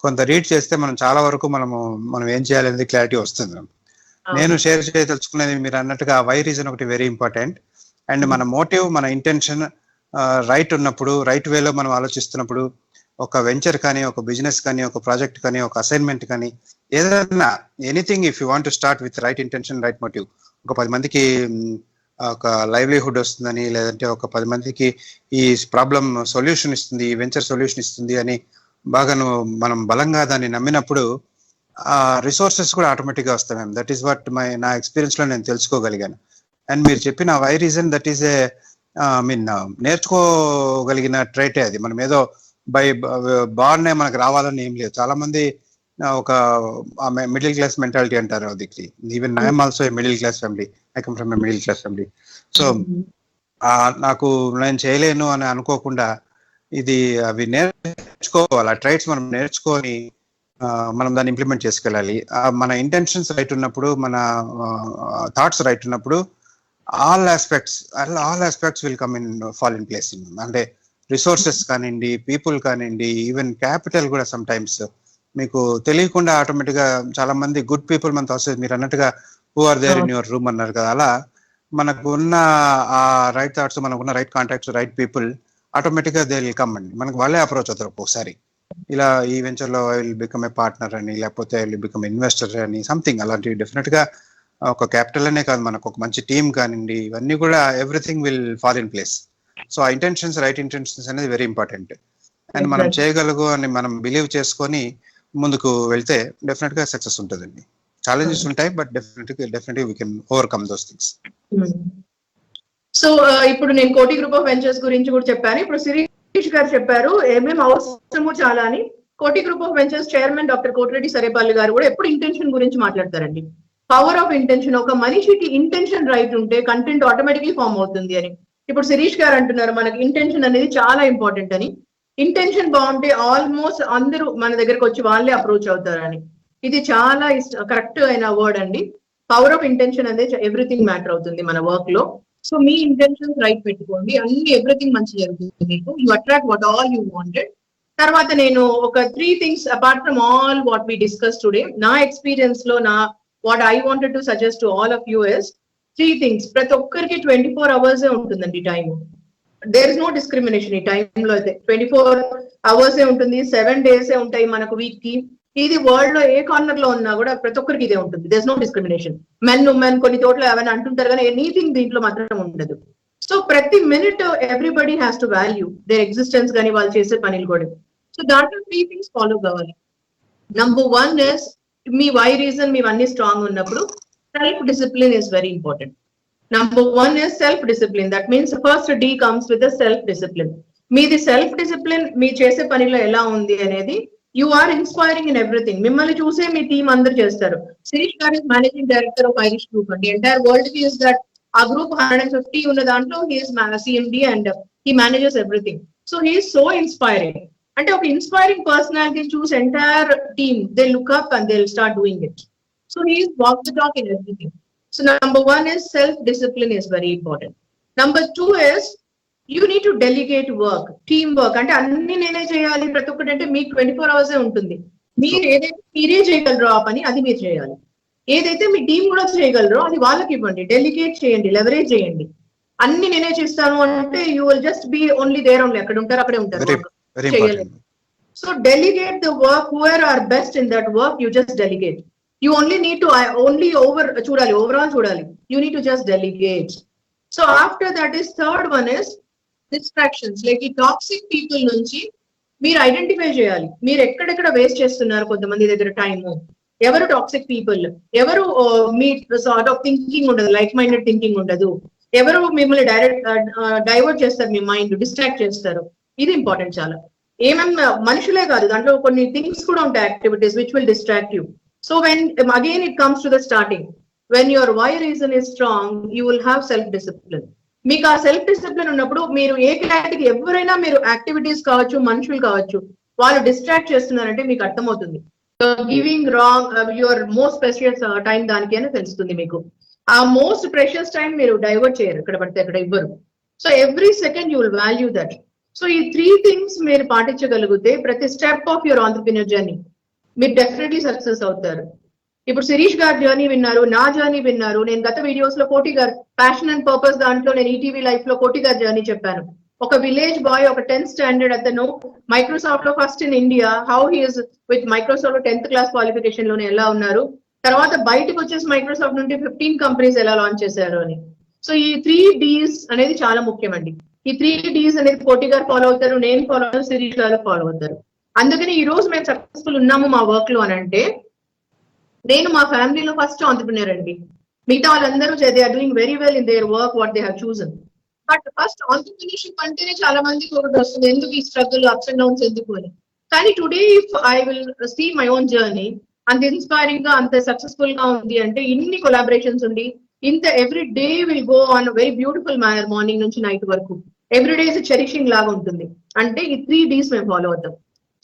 Speaker 2: కొంత రీడ్ చేస్తే మనం చాలా వరకు మనం ఏం చేయాలి అనేది క్లారిటీ వస్తుంది. నేను షేర్ చేయదలుచుకునేది మీరు అన్నట్టుగా వై రీజన్ ఒకటి వెరీ ఇంపార్టెంట్. అండ్ మన మోటివ్, మన ఇంటెన్షన్ రైట్ ఉన్నప్పుడు, రైట్ వేలో మనం ఆలోచిస్తున్నప్పుడు ఒక వెంచర్ కానీ, ఒక బిజినెస్ కానీ, ఒక ప్రాజెక్ట్ కానీ, ఒక అసైన్మెంట్ కానీ, ఏదైనా anything if you want to start with right intention, right motive, ఒక 10 మందికి ఒక లైవ్లీహుడ్ వస్తుందని, లేదంటే ఒక 10 మందికి ఈ ప్రాబ్లం సొల్యూషన్ ఇస్తుంది, ఈ వెంచర్ సొల్యూషన్ ఇస్తుంది అని బాగా మనం బలంగా దాన్ని నమ్మినప్పుడు ఆ రిసోర్సెస్ కూడా ఆటోమేటిక్ గా వస్తాయి మ్యామ్. దట్ ఈస్ వాట్ నా ఎక్స్పీరియన్స్ లో నేను తెలుసుకోగలిగాను. అండ్ మీరు చెప్పిన వై రీజన్ దట్ ఈస్ నేర్చుకోగలిగిన ట్రైటే అది. మనం ఏదో బాగానే మనకు రావాలని ఏం లేదు. చాలా మంది ఒక మిడిల్ క్లాస్ మెంటాలిటీ అంటారు అది. Even I'm also middle class family. I come from middle class family. So నాకు నేను చేయలేను అని అనుకోకుండా ఇది అవి నేర్చుకోవాలి. ఆ ట్రైట్స్ మనం నేర్చుకొని మనం దాన్ని ఇంప్లిమెంట్ చేసుకెళ్ళాలి. మన ఇంటెన్షన్స్ రైట్ ఉన్నప్పుడు, మన థాట్స్ రైట్ ఉన్నప్పుడు all aspects will come in fall in place. అంటే రిసోర్సెస్ కానివ్వండి, పీపుల్ కానివ్వండి, ఈవెన్ క్యాపిటల్ కూడా సమ్ టైమ్స్ మీకు తెలియకుండా ఆటోమేటిక్ గా చాలా మంది గుడ్ పీపుల్ మనతో వస్తుంది. మీరు అన్నట్టుగా who are there in your room అన్నారు కదా, అలా మనకు ఉన్న ఆ రైట్ థాట్స్, మనకున్న right contacts, right people automatic గా దే విల్ కమ్ అండి. మనకు వాళ్ళే అప్రోచ్ అవుతారు ఒక్కొక్కసారి. ఇలా ఈ వెంచర్ లో I will become a partner అని, లేకపోతే ఐ విల్ బికమ్ ఇన్వెస్టర్ అని, సంథింగ్ అలాంటివి. డెఫినెట్ గా ఒక క్యాపిటల్ అనే కాదు, మనకు ఒక మంచి టీమ్ కానివ్వండి, ఇవన్నీ కూడా everything will fall in place. So ఆ ఇంటెన్షన్స్, రైట్ ఇంటెన్షన్స్ అనేది వెరీ ఇంపార్టెంట్. అండ్ మనం చేయగలుగు అని మనం బిలీవ్ చేసుకొని ముందుకు వెళ్తే డెఫినెట్ గా సక్సెస్ ఉంటుందండి. ఛాలెంజెస్ ఉంటాయి, but definitely we can overcome those things.
Speaker 1: So ఇప్పుడు నేను కోటి గ్రూప్ ఆఫ్ వెంచర్స్ గురించి కూడా చెప్పాను. ఇప్పుడు శిరీష్ గారు చెప్పారు ఏమేమి అవసరమో చాలా అని. కోటి group of ventures chairman doctor Koti Reddy Sarepalli గారు కూడా ఎప్పుడు ఇంటెన్షన్ గురించి మాట్లాడతారండి. Power of intention. ఒక మనిషికి ఇంటెన్షన్ రైట్ ఉంటే కంటెంట్ ఆటోమేటిక్లీ ఫామ్ అవుతుంది అని. ఇప్పుడు శిరీష్ గారు అంటున్నారు మనకి ఇంటెన్షన్ అనేది చాలా ఇంపార్టెంట్ అని. ఇంటెన్షన్ బాగుంటే ఆల్మోస్ట్ అందరూ మన దగ్గరకు వచ్చి వాళ్ళే అప్రోచ్ అవుతారని. ఇది చాలా కరెక్ట్ అయిన వర్డ్ అండి. పవర్ ఆఫ్ ఇంటెన్షన్ అనేది ఎవ్రీథింగ్ మ్యాటర్ అవుతుంది మన వర్క్ లో. సో మీ ఇంటెన్షన్స్ రైట్ పెట్టుకోండి, అన్ని ఎవ్రీథింగ్ మంచి జరుగుతుంది మీకు. You attract what all you wanted. తర్వాత నేను ఒక 3 things apart from all what we discuss today, నా ఎక్స్పీరియన్స్ లో what I wanted to suggest to all of you is 3 things. ప్రతి ఒక్కరికి 24 hours ఉంటుందండి time. There is no discrimination. ఈ టైంలో అయితే 24 hours ఉంటుంది, 7 days ఉంటాయి మనకు వీక్ కి. ఇది వరల్డ్ లో ఏ కార్నర్ లో ఉన్నా కూడా ప్రతి ఒక్కరికి ఇదే ఉంటుంది. There is no discrimination. Men women కొన్ని చోట్ల ఏమైనా అంటుంటారు కానీ ఎనీథింగ్ దీంట్లో మాత్రం ఉండదు. సో ప్రతి minute everybody has to value their existence కానీ వాళ్ళు చేసే పనులు కూడా. సో దాంట్లో 3 things ఫాలో కావాలి. నంబర్ 1 ఇస్ మీ వై రీజన్ మీవన్నీ స్ట్రాంగ్ ఉన్నప్పుడు self discipline is very important. Number 1 is self-discipline. That means first D comes with the self-discipline. మీది సెల్ఫ్ డిసిప్లిన్ మీ చేసే పనిలో ఎలా ఉంది అనేది, you are inspiring in everything. మిమ్మల్ని చూసే మీ టీం అందరు చేస్తారు. శిరీష్ గారు is managing director of Irish group అండి. ఎంటైర్ వరల్డ్ కి ఇస్ దట్ ఆ గ్రూప్ 150 ఉన్న దాంట్లో he's CMD and he manages everything. So he's so inspiring. అంటే ఒక ఇన్స్పైరింగ్ పర్సనాలిటీ చూసి entire team they look up and they will start doing it. So he's walk the talk in everything. So number 1 is self-discipline is very important. Number 2 is you need to delegate work, teamwork. అంటే అన్ని నేనే చేయాలి ప్రతి ఒక్కటి అంటే మీకు 24 hours ఉంటుంది. మీరు ఏదైతే మీరే చేయగలరో ఆ పని అది మీరు చేయాలి. ఏదైతే మీ టీం కూడా చేయగలరో అది వాళ్ళకి ఇవ్వండి. డెలిగేట్ చేయండి, లెవరేజ్ చేయండి. అన్ని నేనే చేస్తాను అంటే you will just be only there only. అక్కడ ఉంటారు అక్కడే ఉంటారు, చేయలేదు. So delegate the work. Whoever are best in that work you just delegate. You only need to overall chudali. You need to just delegate. So after that is third one is distractions. Like toxic people nunchi meer identify cheyali. Meer ekkadekada waste chestunnaru kontamandi daggara time. Evaru toxic people, evaru me sort of thinking undadu, like minded thinking undadu. Evaru mimmalni divert chestaru, me mind distract చేస్తారు. ఇది important చాలా. మనుషులే కాదు, దాంట్లో కొన్ని things కూడా ఉంటాయి, activities which will distract you. So when again it comes to the starting, when your why reason is strong, you will have self-discipline. మీకు ఆ సెల్ఫ్ డిసిప్లిన్ ఉన్నప్పుడు మీరు ఏ క్లారిటీకి ఎవరైనా మీరు యాక్టివిటీస్ కావచ్చు, మనుషులు కావచ్చు, వాళ్ళు డిస్ట్రాక్ట్ చేస్తున్నారంటే మీకు అర్థమవుతుంది. Giving wrong your most precious time దానికి అని తెలుస్తుంది మీకు. ఆ మోస్ట్ ప్రెషియస్ టైం మీరు డైవర్ట్ చేయరు, ఇక్కడ పడితే అక్కడ ఇవ్వరు. So every second you will value that. So ఈ 3 things మీరు పాటించగలిగితే ప్రతి step of your entrepreneur journey మీరు డెఫినెట్లీ సక్సెస్ అవుతారు. ఇప్పుడు శిరీష్ గారి జర్నీ విన్నారు, నా జర్నీ విన్నారు. నేను గత వీడియోస్ లో కోటి గారు ప్యాషన్ అండ్ పర్పస్ దాంట్లో నేను ఈటీవీ లైఫ్ లో కోటి గారి జర్నీ చెప్పాను. ఒక విలేజ్ బాయ్, ఒక 10th స్టాండర్డ్ అతను మైక్రోసాఫ్ట్ లో first in India, how he's with Microsoft లో 10th క్లాస్ క్వాలిఫికేషన్ లోనే ఎలా ఉన్నారు, తర్వాత బయటకు వచ్చేసి మైక్రోసాఫ్ట్ నుండి 15 కంపెనీస్ ఎలా లాంచ్ చేశారు అని. సో ఈ 3 Ds అనేది చాలా ముఖ్యమండి. ఈ 3 Ds అనేది కోటి గారు ఫాలో అవుతారు, నేను ఫాలో అవుతాను, శిరీష్ గారు ఫాలో అవుతారు. అందుకని ఈ రోజు మేము సక్సెస్ఫుల్ ఉన్నాము మా వర్క్ లో అని అంటే, నేను మా ఫ్యామిలీలో ఫస్ట్ ఆంటర్‌ప్రెన్యూర్ అండి. మిగతా వాళ్ళందరూ they are doing very well in their work what they have chosen. But first entrepreneurship అంటేనే చాలా మందికి ఒకటి వస్తుంది, ఎందుకు ఈ స్ట్రగుల్, అప్స్ అండ్ డౌన్స్ ఎందుకు అని. కానీ today if I will see my own journey, అంత ఇన్స్పైరింగ్ గా అంత సక్సెస్ఫుల్ గా ఉంది అంటే ఇన్ని కొలాబరేషన్స్ ఉండి, ఇంత every day will go on very beautiful manner, morning నుంచి నైట్ వరకు ఎవ్రీ డే ఇస్ చెరిషింగ్ లాగా ఉంటుంది. అంటే ఈ 3 Ds మేము ఫాలో అవుతాం.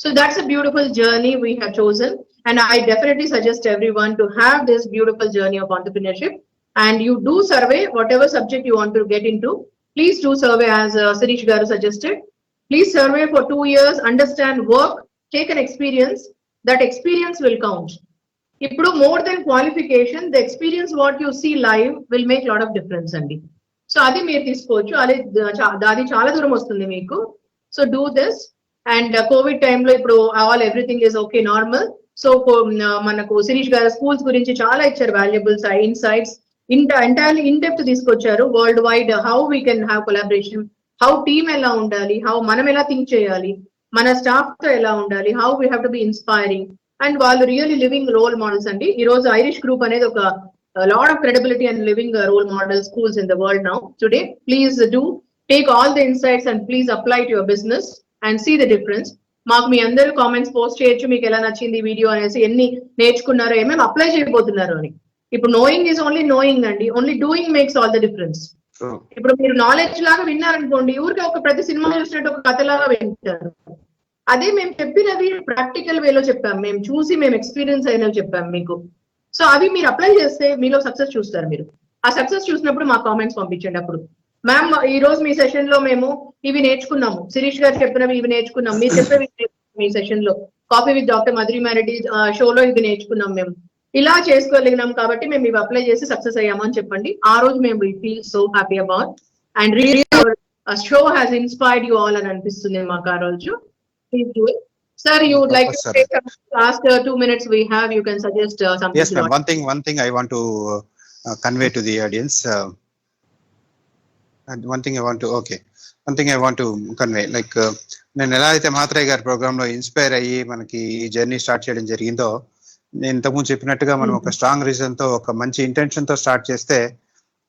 Speaker 1: So that's a beautiful journey we have chosen, and I definitely suggest everyone to have this beautiful journey of entrepreneurship. And you do survey whatever subject you want to get into. Please do survey as Sirish Garu suggested. Please survey for 2 years, understand work, take an experience. That experience will count. Ippudu more than qualification, the experience what you see live will make a lot of difference andi. So adi meer teesukochu, adi chaala dooram vastundi meeku. So do this. And Covid టైంలో ఇప్పుడు everything is okay, normal. So మనకు శిరీష్ గారు schools గురించి చాలా ఇచ్చారు, valuables insights, entirely in depth తీసుకొచ్చారు. World wide how we can have collaboration, how team ఎలా ఉండాలి, హౌ మనం ఎలా థింక్ చేయాలి, మన స్టాఫ్ తో ఎలా ఉండాలి, how we have to be inspiring. And వాళ్ళు రియల్లీ లివింగ్ రోల్ మోడల్స్ అండి. ఈ రోజు ఐరిష్ గ్రూప్ అనేది ఒక lot of credibility and living role model schools in the world now today. Please do take all the insights and please apply to your business and see the difference. మాకు మీ అందరూ comments post చేయొచ్చు, మీకు ఎలా నచ్చింది video అనేసి, ఎన్ని నేర్చుకున్నారో, ఏమేమి అప్లై చేయబోతున్నారు అని. ఇప్పుడు నోయింగ్ ఈజ్ ఓన్లీ నోయింగ్ అండి, only doing makes all the difference. ఇప్పుడు మీరు నాలెడ్జ్ లాగా విన్నారనుకోండి, ఊరికి ఒక ప్రతి సినిమా చూసినట్టు ఒక కథలాగా వింటారు. అదే మేము చెప్పినవి ప్రాక్టికల్ వేలో చెప్పాం, మేము చూసి మేము ఎక్స్పీరియన్స్ అయినవి చెప్పాం మీకు. సో అవి మీరు అప్లై చేస్తే మీలో సక్సెస్ చూస్తారు. మీరు ఆ సక్సెస్ చూసినప్పుడు మా కామెంట్స్ పంపించండి. అప్పుడు మ్యామ్ ఈ రోజు మీ సెషన్ లో మేము ఇవి నేర్చుకున్నాము, శిరీష్ గారు చెప్పినవి ఇవి నేర్చుకున్నాం, మీరు చెప్పేవి మీ సెషన్ లో కాఫీ విత్ డాక్టర్ మధురిమారెడ్డి షోలో ఇది నేర్చుకున్నాం మేము. ఇలా చేసుకోగలిగినాం కాబట్టి మేము ఇవి అప్లై చేసి సక్సెస్ అయ్యామని చెప్పండి. ఆ రోజు మేము we feel so happy about and really our show has inspired you all అని అనిపిస్తుంది మాకు ఆ రోజు. Please do it. Sir, you would like to take last 2 minutes we have, you can suggest something.
Speaker 2: Yes, ma'am. One thing I want to convey to the audience. And one thing I want to convey. Like, నేను ఎలా అయితే మాత్రయ్య గారి programme లో inspire అయ్యి మనకి ఈ journey start చేయడం జరిగిందో, నేను ఇంతకుముందు చెప్పినట్టుగా మనం ఒక స్ట్రాంగ్ రీజన్ తో, ఒక మంచి ఇంటెన్షన్ తో స్టార్ట్ చేస్తే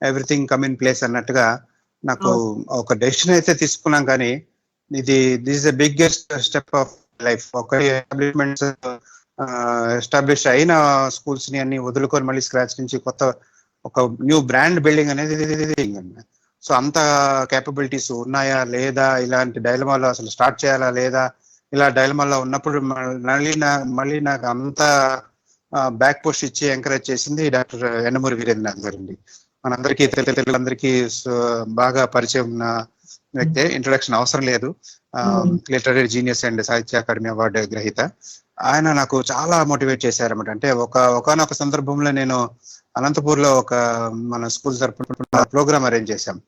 Speaker 2: ఎవ్రీథింగ్ కమ్ ఇన్ ప్లేస్ అన్నట్టుగా నాకు ఒక డెసిషన్ అయితే తీసుకున్నాం. కానీ this the biggest step of life. ఒక ఎస్టాబ్లిష్ అయిన స్కూల్స్ ని అన్ని వదులుకొని మళ్ళీ స్క్రాచ్ నుంచి కొత్త ఒక న్యూ బ్రాండ్ బిల్డింగ్ అనేది. సో అంత కేపబిలిటీస్ ఉన్నాయా లేదా, ఇలాంటి డైలమాలో అసలు స్టార్ట్ చేయాలా లేదా, ఇలా డైలమాలో ఉన్నప్పుడు మళ్ళీ నాకు అంత బ్యాక్ పోస్ట్ ఇచ్చి ఎంకరేజ్ చేసింది డాక్టర్ యండమూరి వీరేంద్రనాథ్ గారండి. మనందరికీ తెలుగులందరికీ బాగా పరిచయం ఉన్న వ్యక్తే, ఇంట్రొడక్షన్ అవసరం లేదు. లిటరరీ జీనియస్ అండ్ సాహిత్య అకాడమీ అవార్డు గ్రహీత. ఆయన నాకు చాలా మోటివేట్ చేశారన్నమాట. అంటే ఒకనొక సందర్భంలో నేను అనంతపూర్ లో ఒక మన స్కూల్ తరపున ప్రోగ్రామ్ అరేంజ్ చేశాం.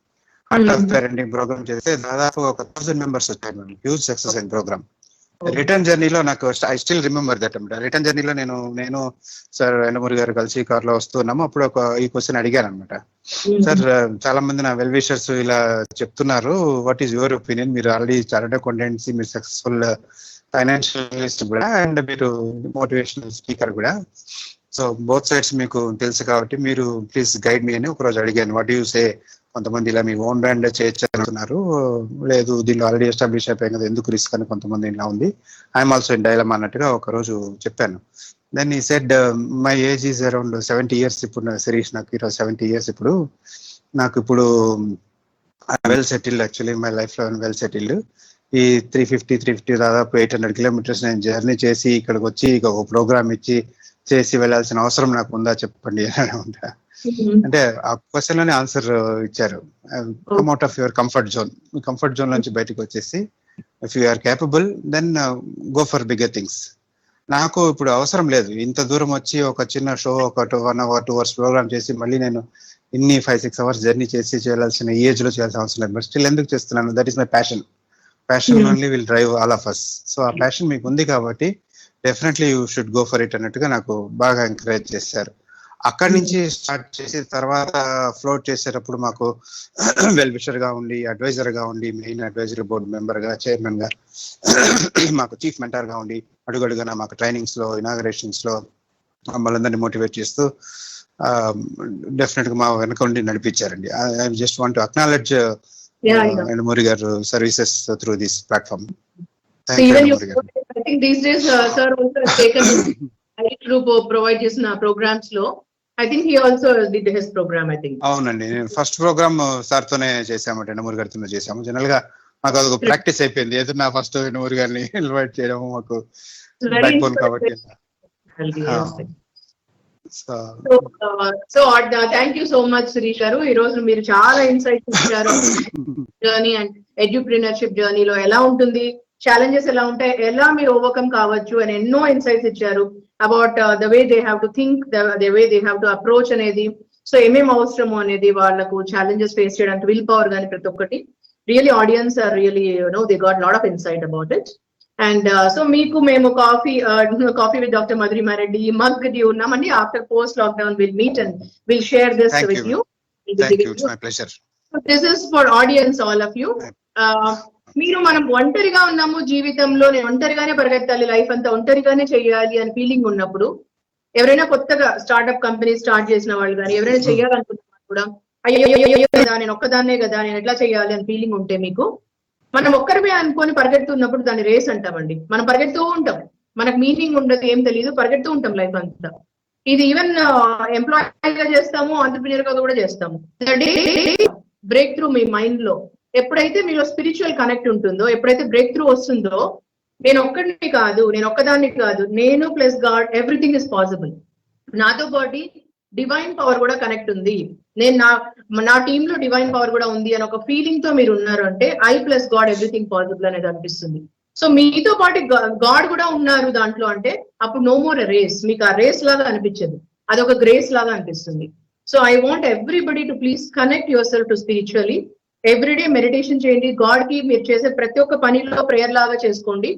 Speaker 2: హార్ట్ ఆఫ్ పేరెంటింగ్ ప్రోగ్రామ్ చేస్తే దాదాపు 1000 మెంబర్స్ వచ్చారు. హ్యూజ్ సక్సెస్ అయిన ప్రోగ్రామ్. రిటర్న్ జర్నీలో నాకు ఐ స్టిల్ రిమెంబర్ దట్ అనమాట. రిటర్న్ జర్నీలో నేను సార్ యండమూరి గారు కలిసి కార్ లో వస్తున్నాము. అప్పుడు ఈ క్వశ్చన్ అడిగాను అనమాట. సార్, చాలా మంది నా వెల్ విషర్స్ ఇలా చెప్తున్నారు, వాట్ ఈస్ యువర్ ఒపీనియన్? మీరు ఆల్రెడీ చార్టర్డ్ అకౌంటెన్సీ, మీరు సక్సెస్ఫుల్ ఫైనాన్షియలిస్ట్ కూడా, అండ్ మీరు మోటివేషనల్ స్పీకర్ కూడా. సో బోత్ సైడ్స్ మీకు తెలుసు కాబట్టి మీరు ప్లీజ్ గైడ్ మీ అని ఒకరోజు అడిగాను. What you say? కొంతమంది ఇలా మీ ఓన్ బ్రాండ్ చేయొచ్చు అంటున్నారు, లేదు దీనిలో ఆల్రెడీ ఎస్టాబ్లిష్ అయిపోయాయి కదా, ఎందుకు రిస్క్ అని కొంతమంది ఇలా ఉంది. ఐఎమ్ ఆల్సో ఇన్ డైలమా అన్నట్టుగా ఒకరోజు చెప్పాను. దెన్ ఈ said, my age is around 70 years. ఇప్పుడు శిరీష్, నాకు ఈరోజు 70 years. నాకు ఇప్పుడు well settled, actually my life లో వెల్ సెటిల్డ్. ఈ 350 దాదాపు 800 kilometers నేను జర్నీ చేసి ఇక్కడికి వచ్చి ఒక ప్రోగ్రామ్ ఇచ్చి చేసి వెళ్ళాల్సిన అవసరం నాకు ఉందా చెప్పండి అని ఉంటా. అంటే ఆ క్వశ్చన్ లోనే ఆన్సర్ ఇచ్చారు. Come out of your comfort zone. మీ కంఫర్ట్ జోన్ నుంచి బయటకు వచ్చేసి if you are capable then go for bigger things. నాకు ఇప్పుడు అవసరం లేదు ఇంత దూరం వచ్చి ఒక చిన్న షో, ఒక 1 hour 2 hours ప్రోగ్రామ్ చేసి మళ్ళీ నేను ఇన్ని 5-6 hours జర్నీ చేసి చేయాల్సిన ఏజ్ లో చేయాల్సిన అవసరం లేదు. బట్ స్టిల్ ఎందుకు చేస్తున్నాను? That is my passion. Passion only will drive all of us. So ఆ ప్యాషన్ మీకు ఉంది కాబట్టి definitely you should go for it అన్నట్టుగా నాకు బాగా ఎంకరేజ్ చేశారు. అక్కడి నుంచి స్టార్ట్ చేసి తర్వాత ఫ్లోట్ చేసేటప్పుడు మాకు వెల్ విషర్ గా ఉండి, అడ్వైజర్ గా ఉండి, మెయిన్ అడ్వైజరీ బోర్డు మెంబర్ గా, చైర్మన్ గా, మాకు చీఫ్ మెంటర్ గా ఉండి, అడుగడుగునా మాకు ట్రైనింగ్స్ లో, ఇనాగరేషన్స్ లో మమ్మల్ని అందరినీ మోటివేట్ చేస్తూ డెఫినెట్ గా మా వెనక ఉండి నడిపించారండి. I just want to acknowledge Yandamoori గారు services through this platform.
Speaker 1: I think these days, sir also has taken this group provide చేసిన programs లో. I think he also did his program, I think.
Speaker 2: అవునండి, నేను ఫస్ట్ ప్రోగ్రామ్ సార్ తోనే చేసాము, యండమూరి గారితోనే చేసాము. General గా మాకు అదొక ప్రాక్టీస్ అయిపోయింది. ఏదైనా ఫస్ట్ యండమూరి గారిని ఇన్వైట్ చేయడం మాకు బ్యాక్ బోన్ కాబట్టి.
Speaker 1: So thank you so much Sirish గారు. ఈ రోజు మీరు చాలా ఇన్సైట్స్ ఇచ్చారు. జర్నీ అండ్ ఎడ్యుప్రెన్యూర్షిప్ జర్నీలో ఎలా ఉంటుంది, ఛాలెంజెస్ ఎలా ఉంటాయి, ఎలా మీరు ఓవర్కమ్ కావచ్చు అని ఎన్నో ఇన్సైట్స్ ఇచ్చారు. About the way they have to think, the way they have to approach అనేది. సో ఏమేమి అవసరము అనేది, వాళ్ళకు ఛాలెంజెస్ ఫేస్ చేయడానికి విల్ పవర్ కానీ ప్రతి ఒక్కటి. Really audience are really they got lot of insight about it. And so మీకు మేము కాఫీ విత్ డాక్టర్ మధురిమారెడ్డి మగ్ ది ఉన్నామండి. After post lockdown will meet and will share this with you. This is for audience, all of you. మీరు మనం ఒంటరిగా ఉన్నాము జీవితంలో, నేను ఒంటరిగానే పరిగెత్తాలి, లైఫ్ అంతా ఒంటరిగానే చేయాలి అని ఫీలింగ్ ఉన్నప్పుడు, ఎవరైనా కొత్తగా స్టార్ట్అప్ కంపెనీ స్టార్ట్ చేసిన వాళ్ళు కానీ ఎవరైనా చేయాలనుకుంటున్నారు కూడా, అయ్యో కదా నేను ఒక్కదాన్నే కదా, నేను ఎట్లా చేయాలి అని ఫీలింగ్ ఉంటే మీకు, మనం ఒక్కరిమే అనుకొని పరిగెడుతున్నప్పుడు దాన్ని రేస్ అంటామండి. మనం పరిగెడుతూ ఉంటాం, మనకు మీనింగ్ ఉండదు, ఏం తెలియదు, పరిగెడుతూ ఉంటాం లైఫ్ అంతా. ఇది ఈవెన్ ఎంప్లాయీ గా చేస్తాము, ఆంటర్‌ప్రెన్యూర్ గా కూడా చేస్తాము. బ్రేక్ త్రూ మీ మైండ్ లో ఎప్పుడైతే మీలో స్పిరిచువల్ కనెక్ట్ ఉంటుందో, ఎప్పుడైతే బ్రేక్ త్రూ వస్తుందో, నేను ఒక్కడిని కాదు, నేను ఒక్కదాన్ని కాదు, నేను plus God, everything is possible. నాతో పాటు డివైన్ పవర్ కూడా కనెక్ట్ ఉంది, నేను నా టీమ్ లో డివైన్ పవర్ కూడా ఉంది అని ఒక ఫీలింగ్ తో మీరు ఉన్నారు అంటే, I plus God everything possible అనేది అనిపిస్తుంది. సో మీతో పాటు గాడ్ కూడా ఉన్నారు దాంట్లో అంటే అప్పుడు నో మోర్ రేస్, మీకు ఆ రేస్ లాగా అనిపించదు, అదొక గ్రేస్ లాగా అనిపిస్తుంది. So I want everybody to please connect your self to spiritually. Everyday meditation చేయండి, గాడ్ కి మీరు చేసే ప్రతి ఒక్క పనిలో ప్రేయర్ లాగా చేసుకోండి.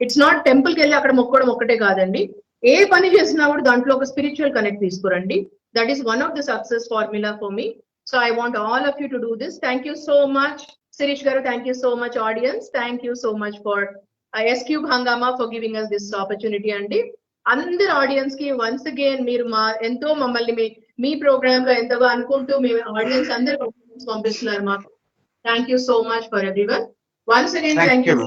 Speaker 1: ఇట్స్ నాట్ టెంపుల్ కి వెళ్ళి అక్కడ మొక్కడం ఒక్కటే కాదండి, ఏ పని చేసినా కూడా దాంట్లో ఒక స్పిరిచువల్ కనెక్ట్ తీసుకురండి. That is one of the success formula for me. So I want all of you to do this. Thank you so much Sirish గారు, thank you so much audience, thank you so much for S cube Hungama for giving us this opportunity అండి. అందరి audience కి once again మీరు ఎంతో మమ్మల్ని మీ programme లో ఎంతగా అనుకుంటూ మీ ఆడియన్స్ అందరు పంపిస్తున్నారు మాకు. Thank you so much for everyone. Once again thank you.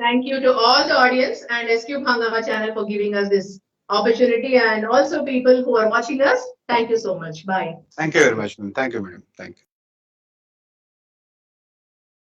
Speaker 1: Thank you to all the audience and Escube Hangama channel for giving us this opportunity, and also people who are watching us. Thank you so much. Bye.
Speaker 2: Thank you very much, ma'am. Thank you, madam. Thank you.